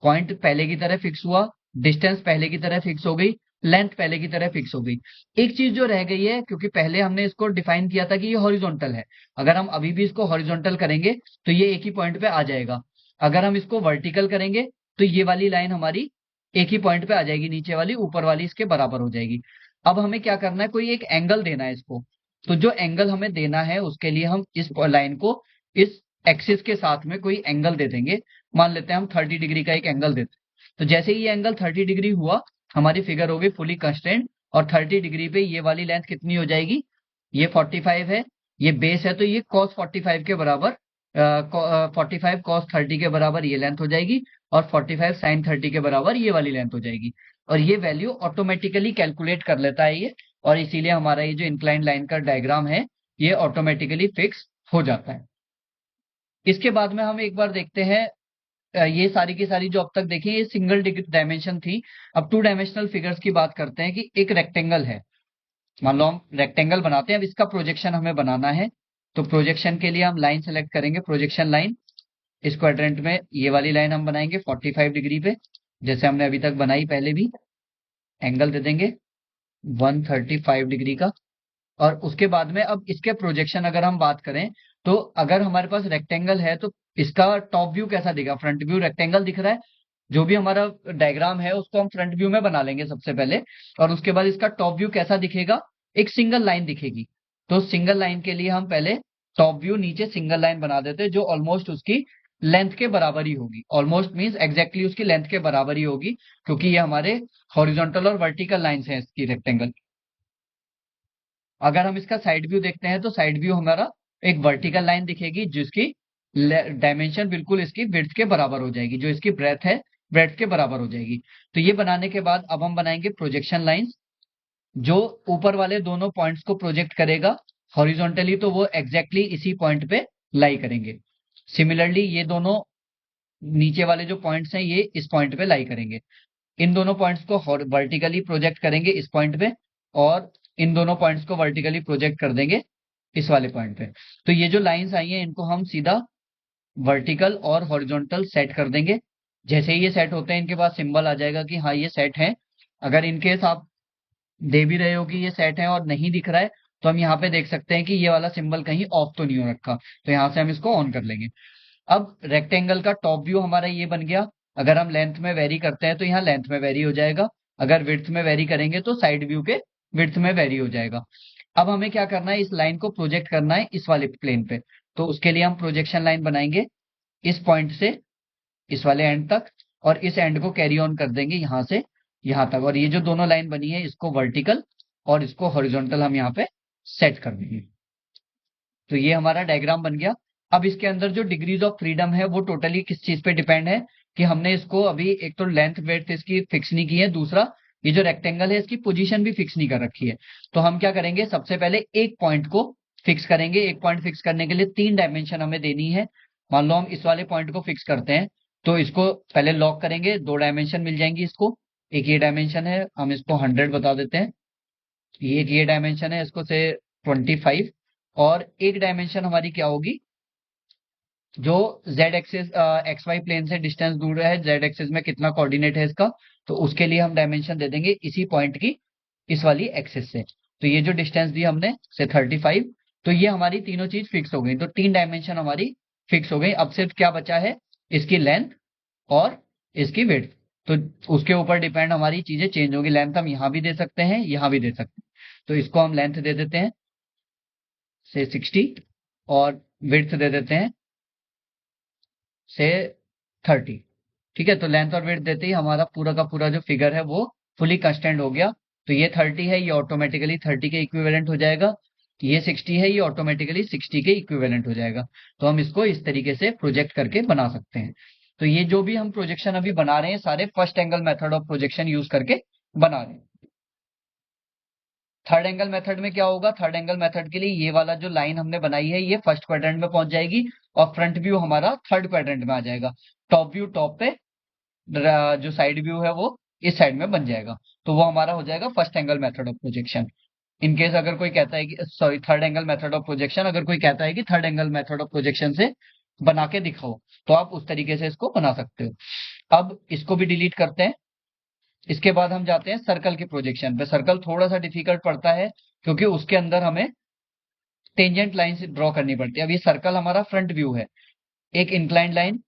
पॉइंट पहले की तरह फिक्स हुआ, डिस्टेंस पहले की तरह फिक्स हो गई, लेंथ पहले की तरह फिक्स हो गई। एक चीज जो रह गई है, क्योंकि पहले हमने इसको डिफाइन किया था कि ये हॉरिजॉन्टल है, अगर हम अभी भी इसको हॉरिजॉन्टल करेंगे तो ये एक ही पॉइंट पे आ जाएगा। अगर हम इसको वर्टिकल करेंगे तो ये वाली लाइन हमारी एक ही पॉइंट पे आ जाएगी, नीचे वाली ऊपर वाली इसके बराबर हो जाएगी। अब हमें क्या करना है, कोई एक एंगल देना है इसको। तो जो एंगल हमें देना है उसके लिए हम इस लाइन को इस एक्सिस के साथ में कोई एंगल दे देंगे। मान लेते हैं हम 30 डिग्री का एक एंगल देते हैं। तो जैसे ही ये एंगल 30 डिग्री हुआ, हमारी फिगर होगी फुली कंस्ट्रेंट, और 30 डिग्री पे ये वाली लेंथ कितनी हो जाएगी, ये 45 है, ये बेस है, तो ये cos 45 के बराबर, 45 cos 30 के बराबर ये लेंथ हो जाएगी, और 45 sin 30 के बराबर ये वाली लेंथ हो जाएगी। और ये वैल्यू ऑटोमेटिकली कैलकुलेट कर लेता है ये, और इसीलिए हमारा ये जो इंक्लाइन लाइन का डायग्राम है ये ऑटोमेटिकली फिक्स हो जाता है। इसके बाद में हम एक बार देखते हैं, ये सारी की सारी जो अब तक देखी ये सिंगल डायमेंशन थी। अब 2 डायमेंशनल फिगर्स की बात करते हैं कि एक रेक्टेंगल है, मान लो हम रेक्टेंगल बनाते हैं, अब इसका प्रोजेक्शन हमें बनाना है। तो प्रोजेक्शन के लिए हम लाइन सेलेक्ट करेंगे, प्रोजेक्शन लाइन। इस क्वाड्रेंट में ये वाली लाइन हम बनाएंगे 45 डिग्री पे, जैसे हमने अभी तक बनाई पहले भी। एंगल दे देंगे 135 डिग्री का। और उसके बाद में अब इसके प्रोजेक्शन अगर हम बात करें, तो अगर हमारे पास रेक्टेंगल है तो इसका टॉप व्यू कैसा दिखेगा, फ्रंट व्यू रेक्टेंगल दिख रहा है, जो भी हमारा डायग्राम है उसको हम फ्रंट व्यू में बना लेंगे सबसे पहले। और उसके बाद इसका टॉप व्यू कैसा दिखेगा, एक सिंगल लाइन दिखेगी। तो सिंगल लाइन के लिए हम पहले टॉप व्यू नीचे सिंगल लाइन बना देते हैं, जो ऑलमोस्ट उसकी लेंथ के बराबर ही होगी। ऑलमोस्ट मीन्स एग्जैक्टली उसकी लेंथ के बराबर ही होगी, क्योंकि ये हमारे हॉरिजॉन्टल और वर्टिकल लाइंस हैं इसकी रेक्टेंगल। अगर हम इसका साइड व्यू देखते हैं तो साइड व्यू हमारा एक वर्टिकल लाइन दिखेगी, जिसकी डायमेंशन बिल्कुल इसकी विड्थ के बराबर हो जाएगी, जो इसकी ब्रेथ है ब्रेथ के बराबर हो जाएगी। तो ये बनाने के बाद अब हम बनाएंगे प्रोजेक्शन लाइंस, जो ऊपर वाले दोनों पॉइंट्स को प्रोजेक्ट करेगा हॉरिजॉन्टली, तो वो एग्जैक्टली इसी पॉइंट पे लाई करेंगे। सिमिलरली ये दोनों नीचे वाले जो पॉइंट्स हैं ये इस पॉइंट पे लाई करेंगे। इन दोनों पॉइंट्स को वर्टिकली प्रोजेक्ट करेंगे इस पॉइंट पे, और इन दोनों पॉइंट्स को वर्टिकली प्रोजेक्ट कर देंगे इस वाले पॉइंट पे। तो ये जो लाइंस आई हैं इनको हम सीधा वर्टिकल और हॉरिजॉन्टल सेट कर देंगे। जैसे ही ये सेट होते हैं इनके पास सिंबल आ जाएगा कि हाँ ये सेट है। अगर इनकेस आप दे भी रहे हो कि ये सेट है और नहीं दिख रहा है, तो हम यहाँ पे देख सकते हैं कि ये वाला सिंबल कहीं ऑफ तो नहीं हो रखा, तो यहाँ से हम इसको ऑन कर लेंगे। अब रेक्टेंगल का टॉप व्यू हमारा ये बन गया। अगर हम लेंथ में वेरी करते हैं तो यहाँ लेंथ में वेरी हो जाएगा, अगर विड्थ में वेरी करेंगे तो साइड व्यू के विड्थ में वेरी हो जाएगा। अब हमें क्या करना है, इस लाइन को प्रोजेक्ट करना है इस वाले प्लेन पे। तो उसके लिए हम प्रोजेक्शन लाइन बनाएंगे इस पॉइंट से इस वाले एंड तक, और इस एंड को कैरी ऑन कर देंगे यहाँ से यहाँ तक। और ये जो दोनों लाइन बनी है इसको वर्टिकल और इसको हॉरिजॉन्टल हम यहाँ पे सेट कर देंगे। तो ये हमारा डायग्राम बन गया। अब इसके अंदर जो डिग्रीज ऑफ फ्रीडम है वो टोटली किस चीज पे डिपेंड है, कि हमने इसको अभी एक तो लेंथ वेड्थ इसकी फिक्स नहीं की है, दूसरा ये जो रेक्टेंगल है इसकी पोजीशन भी फिक्स नहीं कर रखी है। तो हम क्या करेंगे, सबसे पहले एक पॉइंट को फिक्स करेंगे। एक पॉइंट फिक्स करने के लिए 3 डायमेंशन हमें देनी है। मान लो हम इस वाले पॉइंट को फिक्स करते हैं, तो इसको पहले लॉक करेंगे, 2 डायमेंशन मिल जाएंगी इसको। एक ये डायमेंशन है, हम इसको 100 बता देते हैं। ये डायमेंशन है, इसको से 25। और एक डायमेंशन हमारी क्या होगी, जो Z axis X Y plane से डिस्टेंस दूर है, जेड एक्सिस में कितना कोऑर्डिनेट है इसका, तो उसके लिए हम डायमेंशन दे देंगे इसी पॉइंट की इस वाली एक्सिस से। तो ये जो डिस्टेंस दी हमने से 35, तो ये हमारी तीनों चीज फिक्स हो गई। तो 3 डायमेंशन हमारी फिक्स हो गई। अब सिर्फ क्या बचा है, इसकी लेंथ और इसकी विड्थ। तो उसके ऊपर डिपेंड हमारी चीजें चेंज होगी। लेंथ हम यहाँ भी दे सकते हैं, यहाँ भी दे सकते हैं। तो इसको हम लेंथ दे देते हैं से 60 और विड्थ दे देते हैं से 30। ठीक है, तो लेंथ और विड्थ देते ही हमारा पूरा का पूरा जो फिगर है वो फुली कंस्टेंट हो गया। तो ये 30 है, ये ऑटोमेटिकली 30 के इक्विवेलेंट हो जाएगा। ये 60 है, ये ऑटोमेटिकली 60 के इक्विवेलेंट हो जाएगा। तो हम इसको इस तरीके से प्रोजेक्ट करके बना सकते हैं। तो ये जो भी हम प्रोजेक्शन अभी बना रहे हैं सारे first angle method of projection use करके बना रहे हैं। थर्ड एंगल मेथड में क्या होगा? थर्ड एंगल मेथड के लिए ये वाला जो लाइन हमने बनाई है ये फर्स्ट क्वाड्रेंट में पहुंच जाएगी और फ्रंट व्यू हमारा थर्ड क्वाड्रेंट में आ जाएगा। टॉप व्यू टॉप पे, जो साइड व्यू है वो इस साइड में बन जाएगा। तो वो हमारा हो जाएगा first angle method of projection. In case अगर कोई कहता है कि sorry third angle method of projection, अगर कोई कहता है कि third angle method of projection से बना के दिखाओ, तो आप उस तरीके से इसको बना सकते हो। अब इसको भी डिलीट करते हैं। इसके बाद हम जाते हैं सर्कल के प्रोजेक्शन पे। सर्कल थोड़ा सा डिफिकल्ट पड़ता है क्योंकि उसके अंदर हमें टेंजेंट लाइन ड्रॉ करनी पड़ती है। अब ये सर्कल हमारा फ्रंट व्यू है, एक इंक्लाइंड लाइन।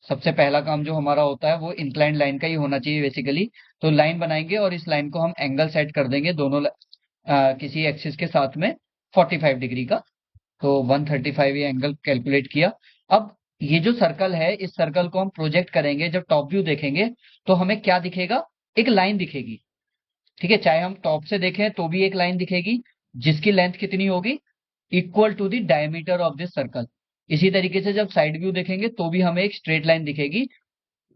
सबसे पहला काम जो हमारा होता है वो इंक्लाइंड लाइन का ही होना चाहिए बेसिकली। तो लाइन बनाएंगे और इस लाइन को हम एंगल सेट कर देंगे दोनों किसी एक्सिस के साथ में 45 डिग्री का। तो 135 ये एंगल कैलकुलेट किया। अब ये जो सर्कल है इस सर्कल को हम प्रोजेक्ट करेंगे, जब टॉप व्यू देखेंगे तो हमें क्या दिखेगा? एक लाइन दिखेगी। ठीक है, चाहे हम टॉप से देखें तो भी एक लाइन दिखेगी जिसकी लेंथ कितनी होगी? Equal to the diameter of this circle. इसी तरीके से जब साइड व्यू देखेंगे तो भी हमें एक स्ट्रेट लाइन दिखेगी,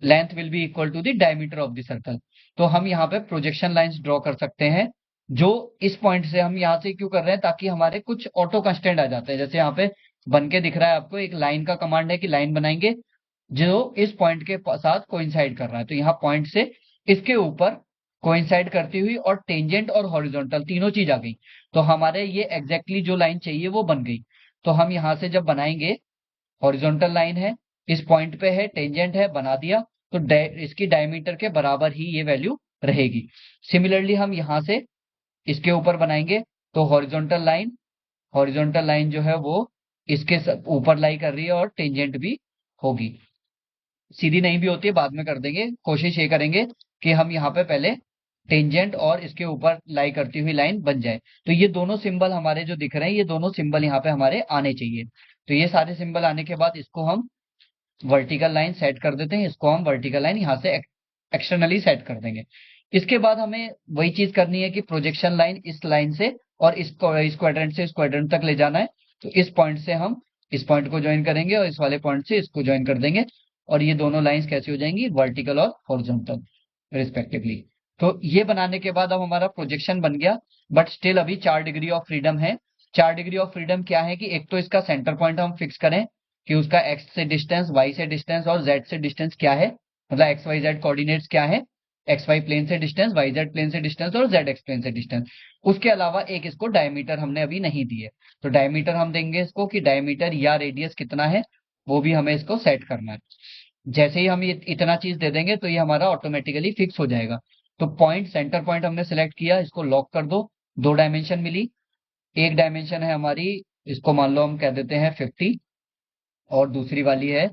length will be equal to the diameter of the circle. तो हम यहाँ पे प्रोजेक्शन लाइंस ड्रॉ कर सकते हैं। जो इस पॉइंट से हम यहाँ से क्यों कर रहे हैं? ताकि हमारे कुछ ऑटो कंस्टेंट आ जाते हैं। जैसे यहाँ पे बन के दिख रहा है आपको, एक लाइन का कमांड है कि लाइन बनाएंगे जो इस पॉइंट के साथ कोइंसाइड कर रहा है। तो यहाँ पॉइंट से इसके ऊपर कोइंसाइड करती हुई और टेंजेंट और हॉरिजॉन्टल तीनों चीज आ गई। तो हमारे ये एग्जैक्टली जो लाइन चाहिए वो बन गई। तो हम यहाँ से जब बनाएंगे, हॉरिजॉन्टल लाइन है, इस पॉइंट पे है, टेंजेंट है, बना दिया, तो इसकी डायमीटर के बराबर ही ये वैल्यू रहेगी। सिमिलरली हम यहाँ से इसके ऊपर बनाएंगे तो हॉरिजॉन्टल लाइन जो है वो इसके ऊपर लाई कर रही है और टेंजेंट भी होगी। सीधी नहीं भी होती है, बाद में कर देंगे। कोशिश ये करेंगे कि हम यहाँ पे पहले टेंजेंट और इसके ऊपर लाई करती हुई लाइन बन जाए। तो ये दोनों सिंबल हमारे जो दिख रहे हैं ये दोनों सिंबल यहाँ पे हमारे आने चाहिए। तो ये सारे सिंबल आने के बाद इसको हम वर्टिकल लाइन सेट कर देते हैं। इसको हम वर्टिकल लाइन यहाँ से एक्सटर्नली सेट कर देंगे। इसके बाद हमें वही चीज करनी है कि प्रोजेक्शन लाइन इस लाइन से और इस क्वाड्रेंट से इस क्वाड्रेंट तक ले जाना है। तो इस पॉइंट से हम इस पॉइंट को ज्वाइन करेंगे और इस वाले पॉइंट से इसको ज्वाइन कर देंगे। और ये दोनों लाइंस कैसी हो जाएंगी? वर्टिकल और हॉरिजॉन्टल रिस्पेक्टिवली। तो ये बनाने के बाद अब हमारा प्रोजेक्शन बन गया। बट स्टिल अभी 4 डिग्री ऑफ फ्रीडम है। 4 डिग्री ऑफ फ्रीडम क्या है कि एक तो इसका सेंटर पॉइंट हम फिक्स करें कि उसका एक्स से डिस्टेंस, वाई से डिस्टेंस और जेड से डिस्टेंस क्या है, मतलब एक्स वाई जेड कोऑर्डिनेट्स क्या है, एक्स वाई प्लेन से डिस्टेंस, वाई जेड प्लेन से डिस्टेंस और जेड एक्स प्लेन से डिस्टेंस। उसके अलावा एक इसको डायमीटर हमने अभी नहीं दी है। तो डायमीटर हम देंगे इसको कि डायमीटर या रेडियस कितना है, वो भी हमें इसको सेट करना है। जैसे ही हम ये इतना चीज दे देंगे तो ये हमारा ऑटोमेटिकली फिक्स हो जाएगा। तो पॉइंट, सेंटर पॉइंट हमने सिलेक्ट किया, इसको लॉक कर दो। 2 डायमेंशन मिली। एक डायमेंशन है हमारी, इसको मान लो हम कह देते हैं 50 और दूसरी वाली है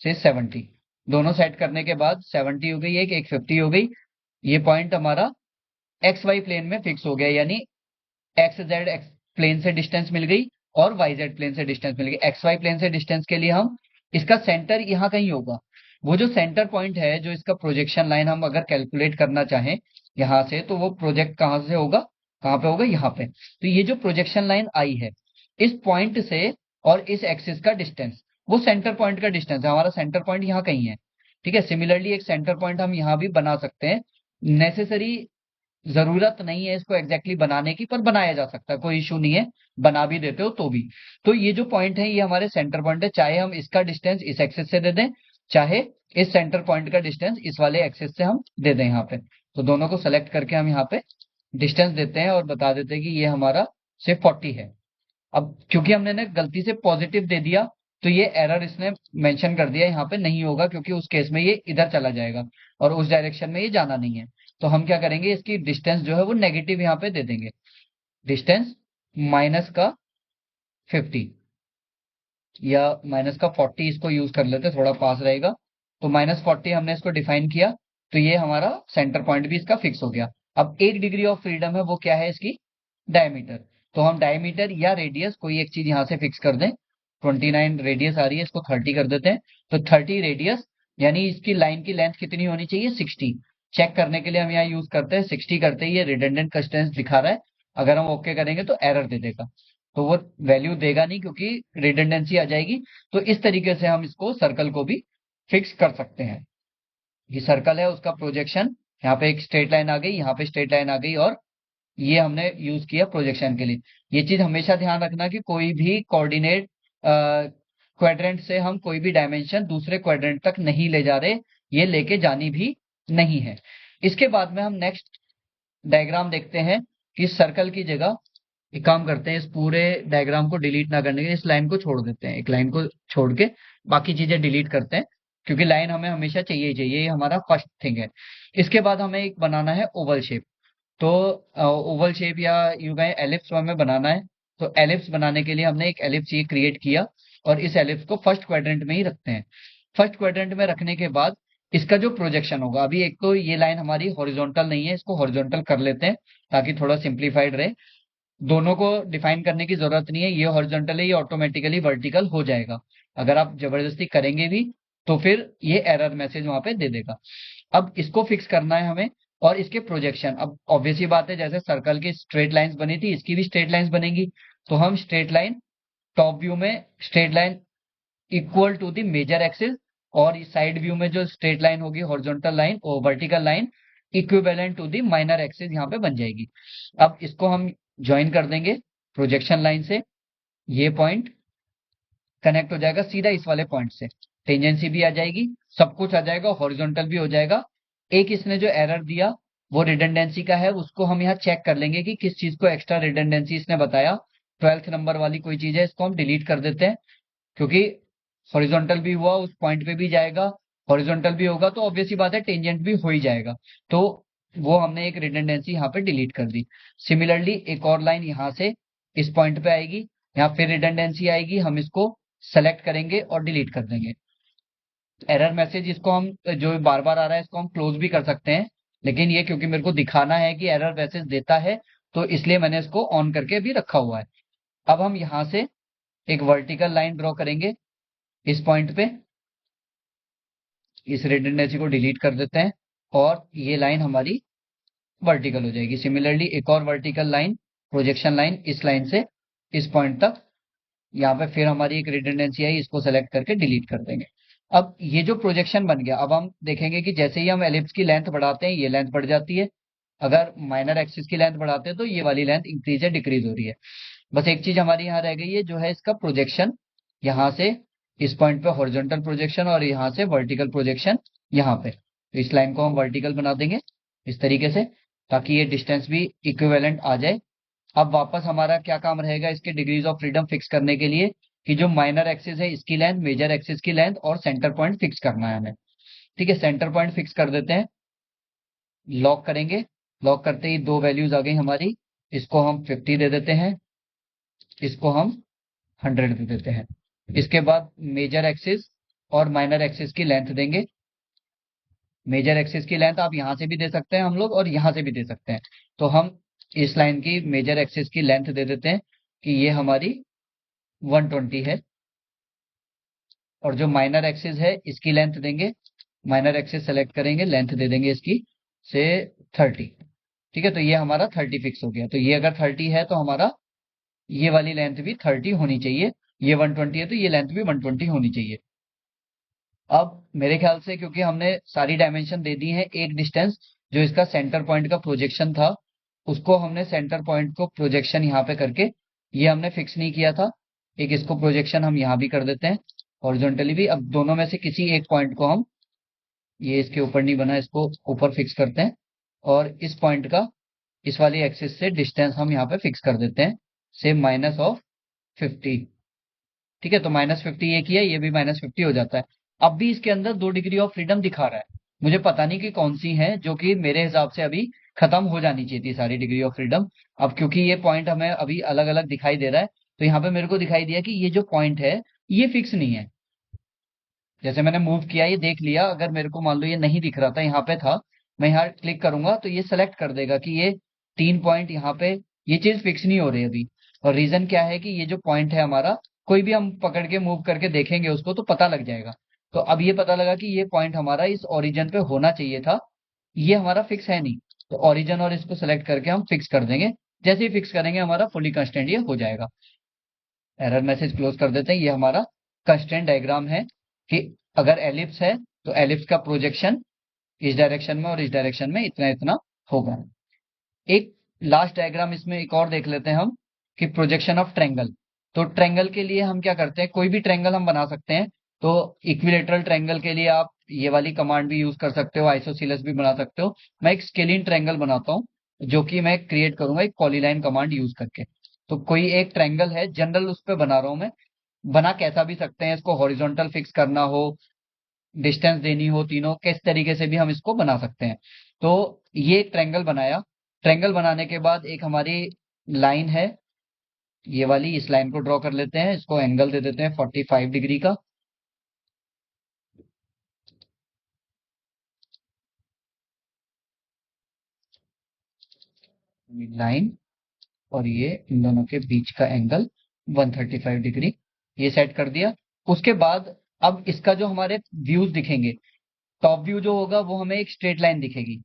से 70। दोनों सेट करने के बाद 70 हो गई एक 50 हो गई। ये पॉइंट हमारा एक्स वाई प्लेन में फिक्स हो गया, यानी एक्स जेड एक्स प्लेन से डिस्टेंस मिल गई और वाई जेड प्लेन से डिस्टेंस मिल गई। एक्स वाई प्लेन से डिस्टेंस के लिए हम इसका सेंटर यहाँ कहीं होगा। वो जो सेंटर पॉइंट है, जो इसका प्रोजेक्शन लाइन हम अगर कैलकुलेट करना चाहें यहाँ से, तो वो प्रोजेक्ट कहाँ से होगा? कहाँ पे होगा? यहाँ पे। तो ये जो प्रोजेक्शन लाइन आई है, इस पॉइंट से और इस एक्सिस का डिस्टेंस वो सेंटर पॉइंट का डिस्टेंस है। हमारा सेंटर पॉइंट यहाँ कहीं है। ठीक है, सिमिलरली एक सेंटर पॉइंट हम यहाँ भी बना सकते हैं। नेसेसरी जरूरत नहीं है इसको एग्जैक्टली बनाने की, पर बनाया जा सकता है, कोई इशू नहीं है, बना भी देते हो तो भी। तो ये जो पॉइंट है ये हमारे सेंटर पॉइंट है। चाहे हम इसका डिस्टेंस इस एक्सिस से दे दें, चाहे इस सेंटर पॉइंट का डिस्टेंस इस वाले एक्सिस से हम दे दें यहाँ पे। तो दोनों को सेलेक्ट करके हम यहाँ पे डिस्टेंस देते हैं और बता देते हैं कि ये हमारा सिर्फ 40 है। अब क्योंकि हमने ना गलती से पॉजिटिव दे दिया तो ये एरर इसने मेंशन कर दिया यहाँ पे नहीं होगा, क्योंकि उस केस में ये इधर चला जाएगा और उस डायरेक्शन में ये जाना नहीं है। तो हम क्या करेंगे, इसकी डिस्टेंस जो है वो नेगेटिव यहाँ पे दे देंगे। डिस्टेंस माइनस का 50 या माइनस का 40 इसको यूज कर लेते, थोड़ा पास रहेगा। तो -40 हमने इसको डिफाइन किया। तो ये हमारा सेंटर पॉइंट भी इसका फिक्स हो गया। अब एक डिग्री ऑफ फ्रीडम है, वो क्या है इसकी, डायमीटर। तो हम डायमीटर या रेडियस कोई एक चीज यहाँ से फिक्स कर दें। 29 रेडियस आ रही है, इसको 30 कर देते हैं। तो 30 रेडियस, यानी इसकी लाइन की लेंथ कितनी होनी चाहिए, 60। चेक करने के लिए हम यहाँ यूज करते हैं 60 करते ही ये रिडंडेंट कंस्ट्रेंट्स दिखा रहा है। अगर हम ओके करेंगे तो एरर दे देगा, तो वो वैल्यू देगा नहीं क्योंकि रिडंडेंसी आ जाएगी। तो इस तरीके से हम इसको सर्कल को भी फिक्स कर सकते हैं। ये सर्कल है, उसका प्रोजेक्शन, यहाँ पे एक स्ट्रेट लाइन आ गई, यहाँ पे स्ट्रेट लाइन आ गई, और ये हमने यूज किया प्रोजेक्शन के लिए। ये चीज हमेशा ध्यान रखना कि कोई भी कोऑर्डिनेट क्वाड्रेंट से हम कोई भी डायमेंशन दूसरे क्वाड्रेंट तक नहीं ले जा रहे, ये लेके जानी भी नहीं है। इसके बाद में हम नेक्स्ट डायग्राम देखते हैं कि सर्कल की जगह एक काम करते हैं, इस पूरे डायग्राम को डिलीट ना करने के लिए इस लाइन को छोड़ देते हैं, एक लाइन को छोड़ के बाकी चीजें डिलीट करते हैं, क्योंकि लाइन हमें हमेशा चाहिए ही चाहिए, ये हमारा फर्स्ट थिंग है। इसके बाद हमें एक बनाना है ओवल शेप। तो ओवल शेप या यूं कहें एलिप्स हमें बनाना है। तो एलिप्स बनाने के लिए हमने एक एलिप्स ये क्रिएट किया, और इस एलिप्स को फर्स्ट क्वाड्रेंट में ही रखते हैं। फर्स्ट क्वाड्रेंट में रखने के बाद इसका जो प्रोजेक्शन होगा, अभी एक तो ये लाइन हमारी हॉरिजॉन्टल नहीं है, इसको हॉरिजॉन्टल कर लेते हैं ताकि थोड़ा सिंप्लीफाइड रहे। दोनों को डिफाइन करने की जरूरत नहीं है, ये हॉरिजॉन्टल है, ये ऑटोमेटिकली वर्टिकल हो जाएगा। अगर आप जबरदस्ती करेंगे भी तो फिर ये एरर मैसेज वहां पे दे देगा। अब इसको फिक्स करना है हमें, और इसके प्रोजेक्शन, अब ऑब्वियस ही बात है, जैसे सर्कल की स्ट्रेट लाइंस बनी थी, इसकी भी स्ट्रेट लाइंस बनेंगी। तो हम स्ट्रेट लाइन, टॉप व्यू में straight line equal to the major axis, और साइड व्यू में जो स्ट्रेट लाइन होगी हॉरिजॉन्टल लाइन और vertical line equivalent to the minor axis यहाँ पे बन जाएगी। अब इसको हम ज्वाइन कर देंगे प्रोजेक्शन लाइन से, ये पॉइंट कनेक्ट हो जाएगा सीधा इस वाले पॉइंट से, टेंजेंसी भी आ जाएगी, सब कुछ आ जाएगा, हॉरिजॉन्टल भी हो जाएगा। एक इसने जो एरर दिया वो रिडंडेंसी का है, उसको हम यहाँ चेक कर लेंगे कि किस चीज को एक्स्ट्रा रिडंडेंसी इसने बताया। 12th नंबर वाली कोई चीज है, इसको हम डिलीट कर देते हैं, क्योंकि हॉरिजॉन्टल भी हुआ उस पॉइंट पे भी जाएगा, हॉरिजॉन्टल भी होगा तो ऑब्वियस ही बात है टेंजेंट भी हो ही जाएगा। तो वो हमने एक रिडंडेंसी यहाँ पे डिलीट कर दी। सिमिलरली एक और लाइन यहाँ से इस पॉइंट पे आएगी, यहाँ फिर रिडंडेंसी आएगी, हम इसको सेलेक्ट करेंगे और डिलीट कर देंगे। एरर मैसेज इसको हम जो बार बार आ रहा है इसको हम क्लोज भी कर सकते हैं, लेकिन ये क्योंकि मेरे को दिखाना है कि एरर मैसेज देता है, तो इसलिए मैंने इसको ऑन करके भी रखा हुआ है। अब हम यहाँ से एक वर्टिकल लाइन ड्रॉ करेंगे इस पॉइंट पे, इस रिडंडेंसी को डिलीट कर देते हैं, और ये लाइन हमारी वर्टिकल हो जाएगी। सिमिलरली एक और वर्टिकल लाइन, प्रोजेक्शन लाइन इस लाइन से इस पॉइंट तक, यहाँ पे फिर हमारी एक रिडंडेंसी आई, इसको सेलेक्ट करके डिलीट कर देंगे। अब ये जो प्रोजेक्शन बन गया, अब हम देखेंगे कि जैसे ही हम एलिप्स की लेंथ बढ़ाते हैं ये लेंथ बढ़ जाती है, अगर माइनर एक्सिस की लेंथ बढ़ाते हैं तो ये वाली लेंथ इंक्रीज या डिक्रीज हो रही है। बस एक चीज हमारी यहाँ रह गई है, जो है इसका प्रोजेक्शन, यहाँ से इस पॉइंट पे हॉरिजॉन्टल प्रोजेक्शन और यहाँ से वर्टिकल प्रोजेक्शन यहाँ पे। तो इस लाइन को हम वर्टिकल बना देंगे इस तरीके से, ताकि ये डिस्टेंस भी इक्विवेलेंट आ जाए। अब वापस हमारा क्या काम रहेगा इसके डिग्रीज ऑफ फ्रीडम फिक्स करने के लिए, कि जो माइनर एक्सिस है इसकी लेंथ, मेजर एक्सिस की लेंथ और सेंटर पॉइंट फिक्स करना है हमें। ठीक है, सेंटर पॉइंट फिक्स कर देते हैं, लॉक करेंगे। लॉक करते ही दो वैल्यूज आ गई हमारी, इसको हम 50 दे देते हैं, इसको हम 100 दे देते हैं। इसके बाद मेजर एक्सिस और माइनर एक्सिस की लेंथ देंगे। मेजर एक्सिस की लेंथ आप यहां से भी दे सकते हैं हम लोग, और यहां से भी दे सकते हैं। तो हम इस लाइन की मेजर एक्सिस की लेंथ दे देते हैं कि ये हमारी 120 है, और जो माइनर एक्सिस है इसकी लेंथ देंगे, माइनर एक्सिस सेलेक्ट करेंगे, लेंथ दे देंगे इसकी से 30। ठीक है, तो ये हमारा 30 फिक्स हो गया। तो ये अगर 30 है तो हमारा ये वाली लेंथ भी 30 होनी चाहिए, ये 120 है तो ये लेंथ भी 120 होनी चाहिए। अब मेरे ख्याल से क्योंकि हमने सारी डायमेंशन दे दी है, एक डिस्टेंस जो इसका सेंटर पॉइंट का प्रोजेक्शन था उसको हमने सेंटर पॉइंट को प्रोजेक्शन यहाँ पे करके ये हमने फिक्स नहीं किया था, एक इसको प्रोजेक्शन हम यहाँ भी कर देते हैं हॉरिजॉन्टली भी। अब दोनों में से किसी एक पॉइंट को हम, ये इसके ऊपर नहीं बना, इसको ऊपर फिक्स करते हैं, और इस पॉइंट का इस वाली एक्सिस से डिस्टेंस हम यहाँ पे फिक्स कर देते हैं, से -50। ठीक है, तो -50 ये किया, ये भी -50 हो जाता है। अब भी इसके अंदर 2 डिग्री ऑफ फ्रीडम दिखा रहा है, मुझे पता नहीं कि कौन सी है, जो कि मेरे हिसाब से अभी खत्म हो जानी चाहिए थी सारी डिग्री ऑफ फ्रीडम। अब क्योंकि ये पॉइंट हमें अभी अलग अलग दिखाई दे रहा है, तो यहाँ पे मेरे को दिखाई दिया कि ये जो पॉइंट है ये फिक्स नहीं है। जैसे मैंने मूव किया, ये देख लिया, अगर मेरे को मान लो ये नहीं दिख रहा था, यहाँ पे था, मैं यहाँ क्लिक करूंगा तो ये सेलेक्ट कर देगा कि ये 3 पॉइंट यहाँ पे, ये चीज फिक्स नहीं हो रही अभी। और रीजन क्या है कि ये जो पॉइंट है हमारा, कोई भी हम पकड़ के मूव करके देखेंगे उसको तो पता लग जाएगा। तो अब ये पता लगा कि ये पॉइंट हमारा इस ओरिजिन पे होना चाहिए था, ये हमारा फिक्स है नहीं। तो ओरिजिन और इसको सेलेक्ट करके हम फिक्स कर देंगे। जैसे ही फिक्स करेंगे हमारा फुली कंस्ट्रेंट ये हो जाएगा। एरर मैसेज क्लोज कर देते हैं। ये हमारा कंस्ट्रेंट डायग्राम है कि अगर एलिप्स है तो एलिप्स का प्रोजेक्शन इस डायरेक्शन में और इस डायरेक्शन में इतना इतना होगा। एक लास्ट डायग्राम इसमें एक और देख लेते हैं हम, कि प्रोजेक्शन ऑफ ट्रायंगल। तो ट्रायंगल के लिए हम क्या करते हैं, कोई भी ट्रायंगल हम बना सकते हैं। तो इक्विलेटरल ट्रायंगल के लिए आप ये वाली कमांड भी यूज कर सकते हो, आइसोसेलेस भी बना सकते हो। मैं एक स्केलिन ट्रायंगल बनाता हूँ, जो कि मैं क्रिएट करूंगा एक पॉलीलाइन कमांड यूज करके। तो कोई एक ट्रायंगल है, जनरल उस पर बना रहा हूं मैं। बना कैसा भी सकते हैं, इसको हॉरिजॉन्टल फिक्स करना हो, डिस्टेंस देनी हो, तीनों किस तरीके से भी हम इसको बना सकते हैं। तो ये एक ट्रायंगल बनाया। ट्रायंगल बनाने के बाद एक हमारी लाइन है, ये वाली, इस लाइन को ड्रॉ कर लेते हैं, इसको एंगल दे देते हैं 45 डिग्री का। लाइन और ये इन दोनों के बीच का एंगल 135 डिग्री, ये सेट कर दिया। उसके बाद अब इसका जो हमारे व्यूज दिखेंगे, टॉप व्यू जो होगा वो हमें एक स्ट्रेट लाइन दिखेगी।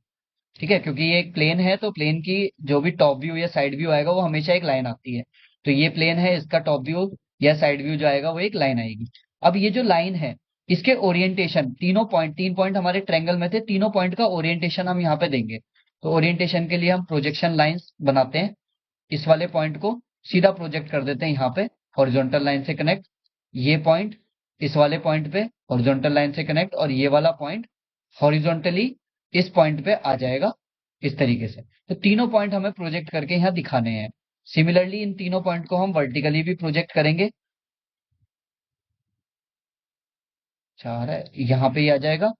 ठीक है, क्योंकि ये एक प्लेन है तो प्लेन की जो भी टॉप व्यू या साइड व्यू आएगा वो हमेशा एक लाइन आती है। तो ये प्लेन है, इसका टॉप व्यू या साइड व्यू जो आएगा वो एक लाइन आएगी। अब ये जो लाइन है, इसके ओरिएंटेशन, तीनों पॉइंट, 3 पॉइंट हमारे ट्रायंगल में थे, तीनों पॉइंट का ओरिएंटेशन हम यहाँ पे देंगे। तो ओरिएंटेशन के लिए हम प्रोजेक्शन लाइंस बनाते हैं। इस वाले पॉइंट को सीधा प्रोजेक्ट कर देते हैं यहाँ पे, हॉरिजॉन्टल लाइन से कनेक्ट। ये पॉइंट इस वाले पॉइंट पे हॉरिजॉन्टल लाइन से कनेक्ट, और ये वाला पॉइंट हॉरिजॉन्टली इस पॉइंट पे आ जाएगा इस तरीके से। तो तीनों पॉइंट हमें प्रोजेक्ट करके यहाँ दिखाने हैं। सिमिलरली इन तीनों पॉइंट को हम वर्टिकली भी प्रोजेक्ट करेंगे। चार है, यहाँ पे ही आ जाएगा।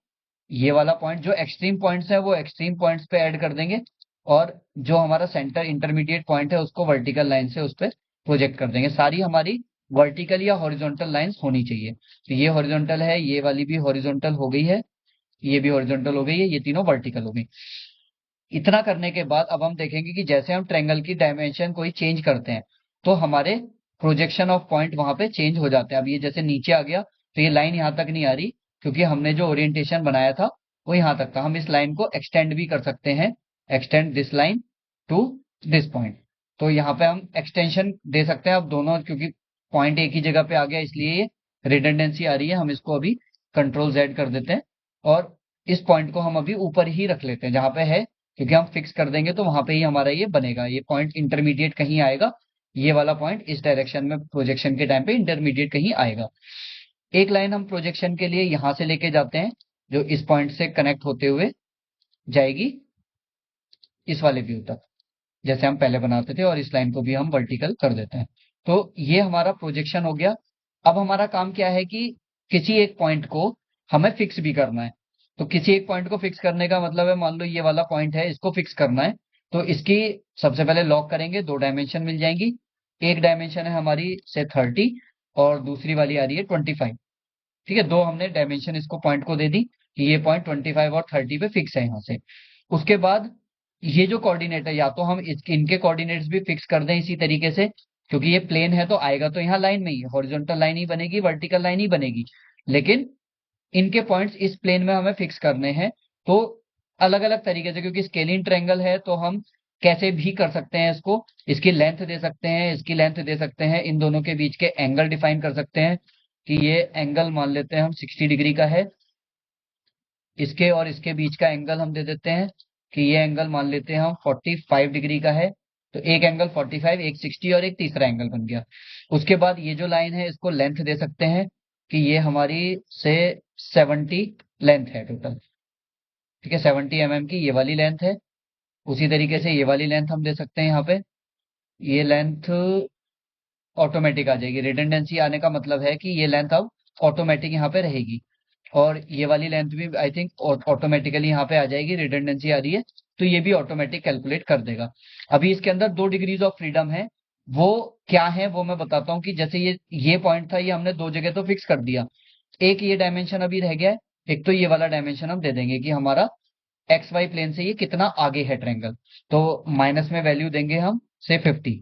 ये वाला पॉइंट जो एक्सट्रीम पॉइंट्स है वो एक्सट्रीम पॉइंट्स पे ऐड कर देंगे, और जो हमारा सेंटर इंटरमीडिएट पॉइंट है उसको वर्टिकल लाइन से उस पर प्रोजेक्ट कर देंगे। सारी हमारी वर्टिकल या हॉरिजॉन्टल लाइंस होनी चाहिए। तो ये हॉरिजॉन्टल है, ये वाली भी हॉरिजॉन्टल हो गई है, ये भी हॉरिजॉन्टल हो गई है, ये तीनों वर्टिकल हो गई। इतना करने के बाद अब हम देखेंगे कि जैसे हम ट्रायंगल की डायमेंशन कोई चेंज करते हैं तो हमारे प्रोजेक्शन ऑफ पॉइंट वहां पे चेंज हो जाते हैं। अब ये जैसे नीचे आ गया तो ये लाइन यहाँ तक नहीं आ रही, क्योंकि हमने जो ओरिएंटेशन बनाया था वो यहाँ तक था। हम इस लाइन को एक्सटेंड भी कर सकते हैं, extend this line to this point. तो यहाँ पे हम एक्सटेंशन दे सकते हैं अब दोनों, क्योंकि पॉइंट एक ही जगह पे आ गया इसलिए ये रिडंडेंसी आ रही है। हम इसको अभी कंट्रोल जेड कर देते हैं, और इस पॉइंट को हम अभी ऊपर ही रख लेते हैं जहां पे है, क्योंकि हम फिक्स कर देंगे तो वहां पे ही हमारा ये बनेगा। ये पॉइंट इंटरमीडिएट कहीं आएगा, ये वाला पॉइंट इस डायरेक्शन में प्रोजेक्शन के टाइम पे इंटरमीडिएट कहीं आएगा। एक लाइन हम प्रोजेक्शन के लिए यहां से लेके जाते हैं, जो इस पॉइंट से कनेक्ट होते हुए जाएगी इस वाले व्यू तक, जैसे हम पहले बनाते थे, और इस लाइन को भी हम वर्टिकल कर देते हैं। तो ये हमारा प्रोजेक्शन हो गया। अब हमारा काम क्या है कि किसी एक पॉइंट को हमें फिक्स भी करना है। तो किसी एक पॉइंट को फिक्स करने का मतलब है, मान लो ये वाला पॉइंट है, इसको फिक्स करना है। तो इसकी सबसे पहले लॉक करेंगे, दो डायमेंशन मिल जाएंगी। एक डायमेंशन है हमारी से 30, और दूसरी वाली आ रही है 25। ठीक है, दो हमने डायमेंशन इसको पॉइंट को दे दी कि ये पॉइंट 25 और 30 पे फिक्स है यहाँ से। उसके बाद ये जो कोऑर्डिनेट है, या तो हम इनके कोऑर्डिनेट्स भी फिक्स कर दें इसी तरीके से, क्योंकि ये प्लेन है तो आएगा तो यहाँ लाइन में ही, हॉरिजॉन्टल लाइन ही बनेगी, वर्टिकल लाइन ही बनेगी। लेकिन इनके पॉइंट्स इस प्लेन में हमें फिक्स करने हैं। तो अलग अलग तरीके से, क्योंकि स्केलिंग ट्रायंगल है तो हम कैसे भी कर सकते हैं इसको। इसकी लेंथ दे सकते हैं, इसकी लेंथ दे सकते हैं, इन दोनों के बीच के एंगल डिफाइन कर सकते हैं कि ये एंगल मान लेते हैं हम 60 डिग्री का है, इसके और इसके बीच का एंगल हम दे देते हैं कि ये एंगल मान लेते हैं हम 45 डिग्री का है। तो एक एंगल 45, एक 60, और एक तीसरा एंगल बन गया। उसके बाद ये जो लाइन है इसको लेंथ दे सकते हैं कि ये हमारी से 70 लेंथ है टोटल। ठीक है, 70 mm की ये वाली लेंथ है। उसी तरीके से ये वाली लेंथ हम दे सकते हैं यहाँ पे। ये लेंथ ऑटोमेटिक आ जाएगी, रिडंडेंसी आने का मतलब है कि ये लेंथ अब ऑटोमेटिक यहाँ पे रहेगी, और ये वाली लेंथ भी आई थिंक ऑटोमेटिकली यहाँ पे आ जाएगी, रिडंडेंसी आ रही है तो ये भी ऑटोमेटिक कैलकुलेट कर देगा। अभी इसके अंदर 2 डिग्रीज ऑफ फ्रीडम है, वो क्या है वो मैं बताता हूँ। कि जैसे ये पॉइंट था, ये हमने दो जगह तो फिक्स कर दिया, एक ये डायमेंशन अभी रह गया है, एक तो ये वाला डायमेंशन हम दे देंगे कि हमारा एक्स वाई प्लेन से ये कितना आगे है ट्रायंगल। तो माइनस में वैल्यू देंगे हम से 50।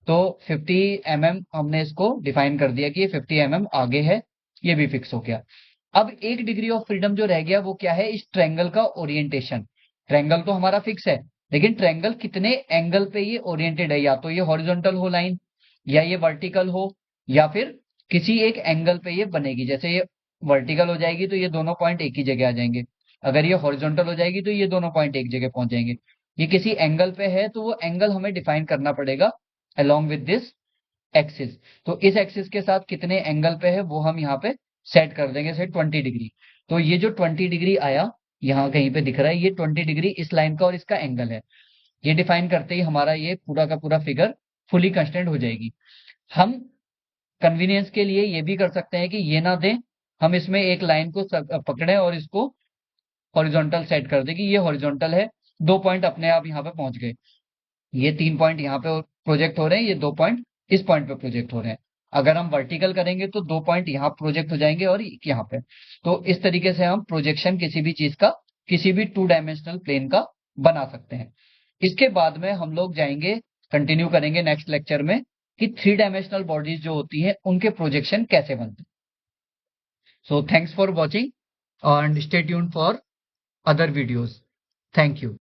तो 50 mm हमने इसको डिफाइन कर दिया कि ये 50 mm आगे है, ये भी फिक्स हो गया। अब एक डिग्री ऑफ फ्रीडम जो रह गया वो क्या है, इस ट्रायंगल का ओरिएंटेशन। ट्रायंगल तो हमारा फिक्स है, लेकिन ट्रायंगल कितने एंगल पे ये ओरिएंटेड है, या तो ये हॉरिजॉन्टल हो लाइन, या ये वर्टिकल हो, या फिर किसी एक एंगल पे ये बनेगी। जैसे ये वर्टिकल हो जाएगी तो ये दोनों पॉइंट एक ही जगह आ जाएंगे, अगर ये हॉरिजॉन्टल हो जाएगी तो ये दोनों पॉइंट एक जगह पहुंच जाएंगे। ये किसी एंगल पे है तो वो एंगल हमें डिफाइन करना पड़ेगा अलोंग विद दिस एक्सिस। तो इस एक्सिस के साथ कितने एंगल पे है वो हम यहाँ पे सेट कर देंगे, से 20 डिग्री। तो ये जो 20 डिग्री आया यहाँ कहीं पे दिख रहा है, ये 20 डिग्री इस लाइन का और इसका एंगल है। ये डिफाइन करते ही हमारा ये पूरा का पूरा फिगर फुली कंस्टेंट हो जाएगी। हम कन्वीनियंस के लिए ये भी कर सकते हैं कि ये ना दें, हम इसमें एक लाइन को पकड़े और इसको हॉरिजॉन्टल सेट कर दे कि ये हॉरिजॉन्टल है, 2 पॉइंट अपने आप यहाँ पे पहुंच गए। ये 3 पॉइंट यहाँ पे प्रोजेक्ट हो रहे हैं, ये 2 पॉइंट इस पॉइंट पे प्रोजेक्ट हो रहे हैं। अगर हम वर्टिकल करेंगे तो 2 पॉइंट यहाँ प्रोजेक्ट हो जाएंगे और एक यहाँ पे। तो इस तरीके से हम प्रोजेक्शन किसी भी चीज का, किसी भी 2 डायमेंशनल प्लेन का बना सकते हैं। इसके बाद में हम लोग जाएंगे, कंटिन्यू करेंगे नेक्स्ट लेक्चर में कि 3 डायमेंशनल बॉडीज जो होती हैं उनके प्रोजेक्शन कैसे बनते हैं। So thanks for watching and stay tuned for other videos. Thank you.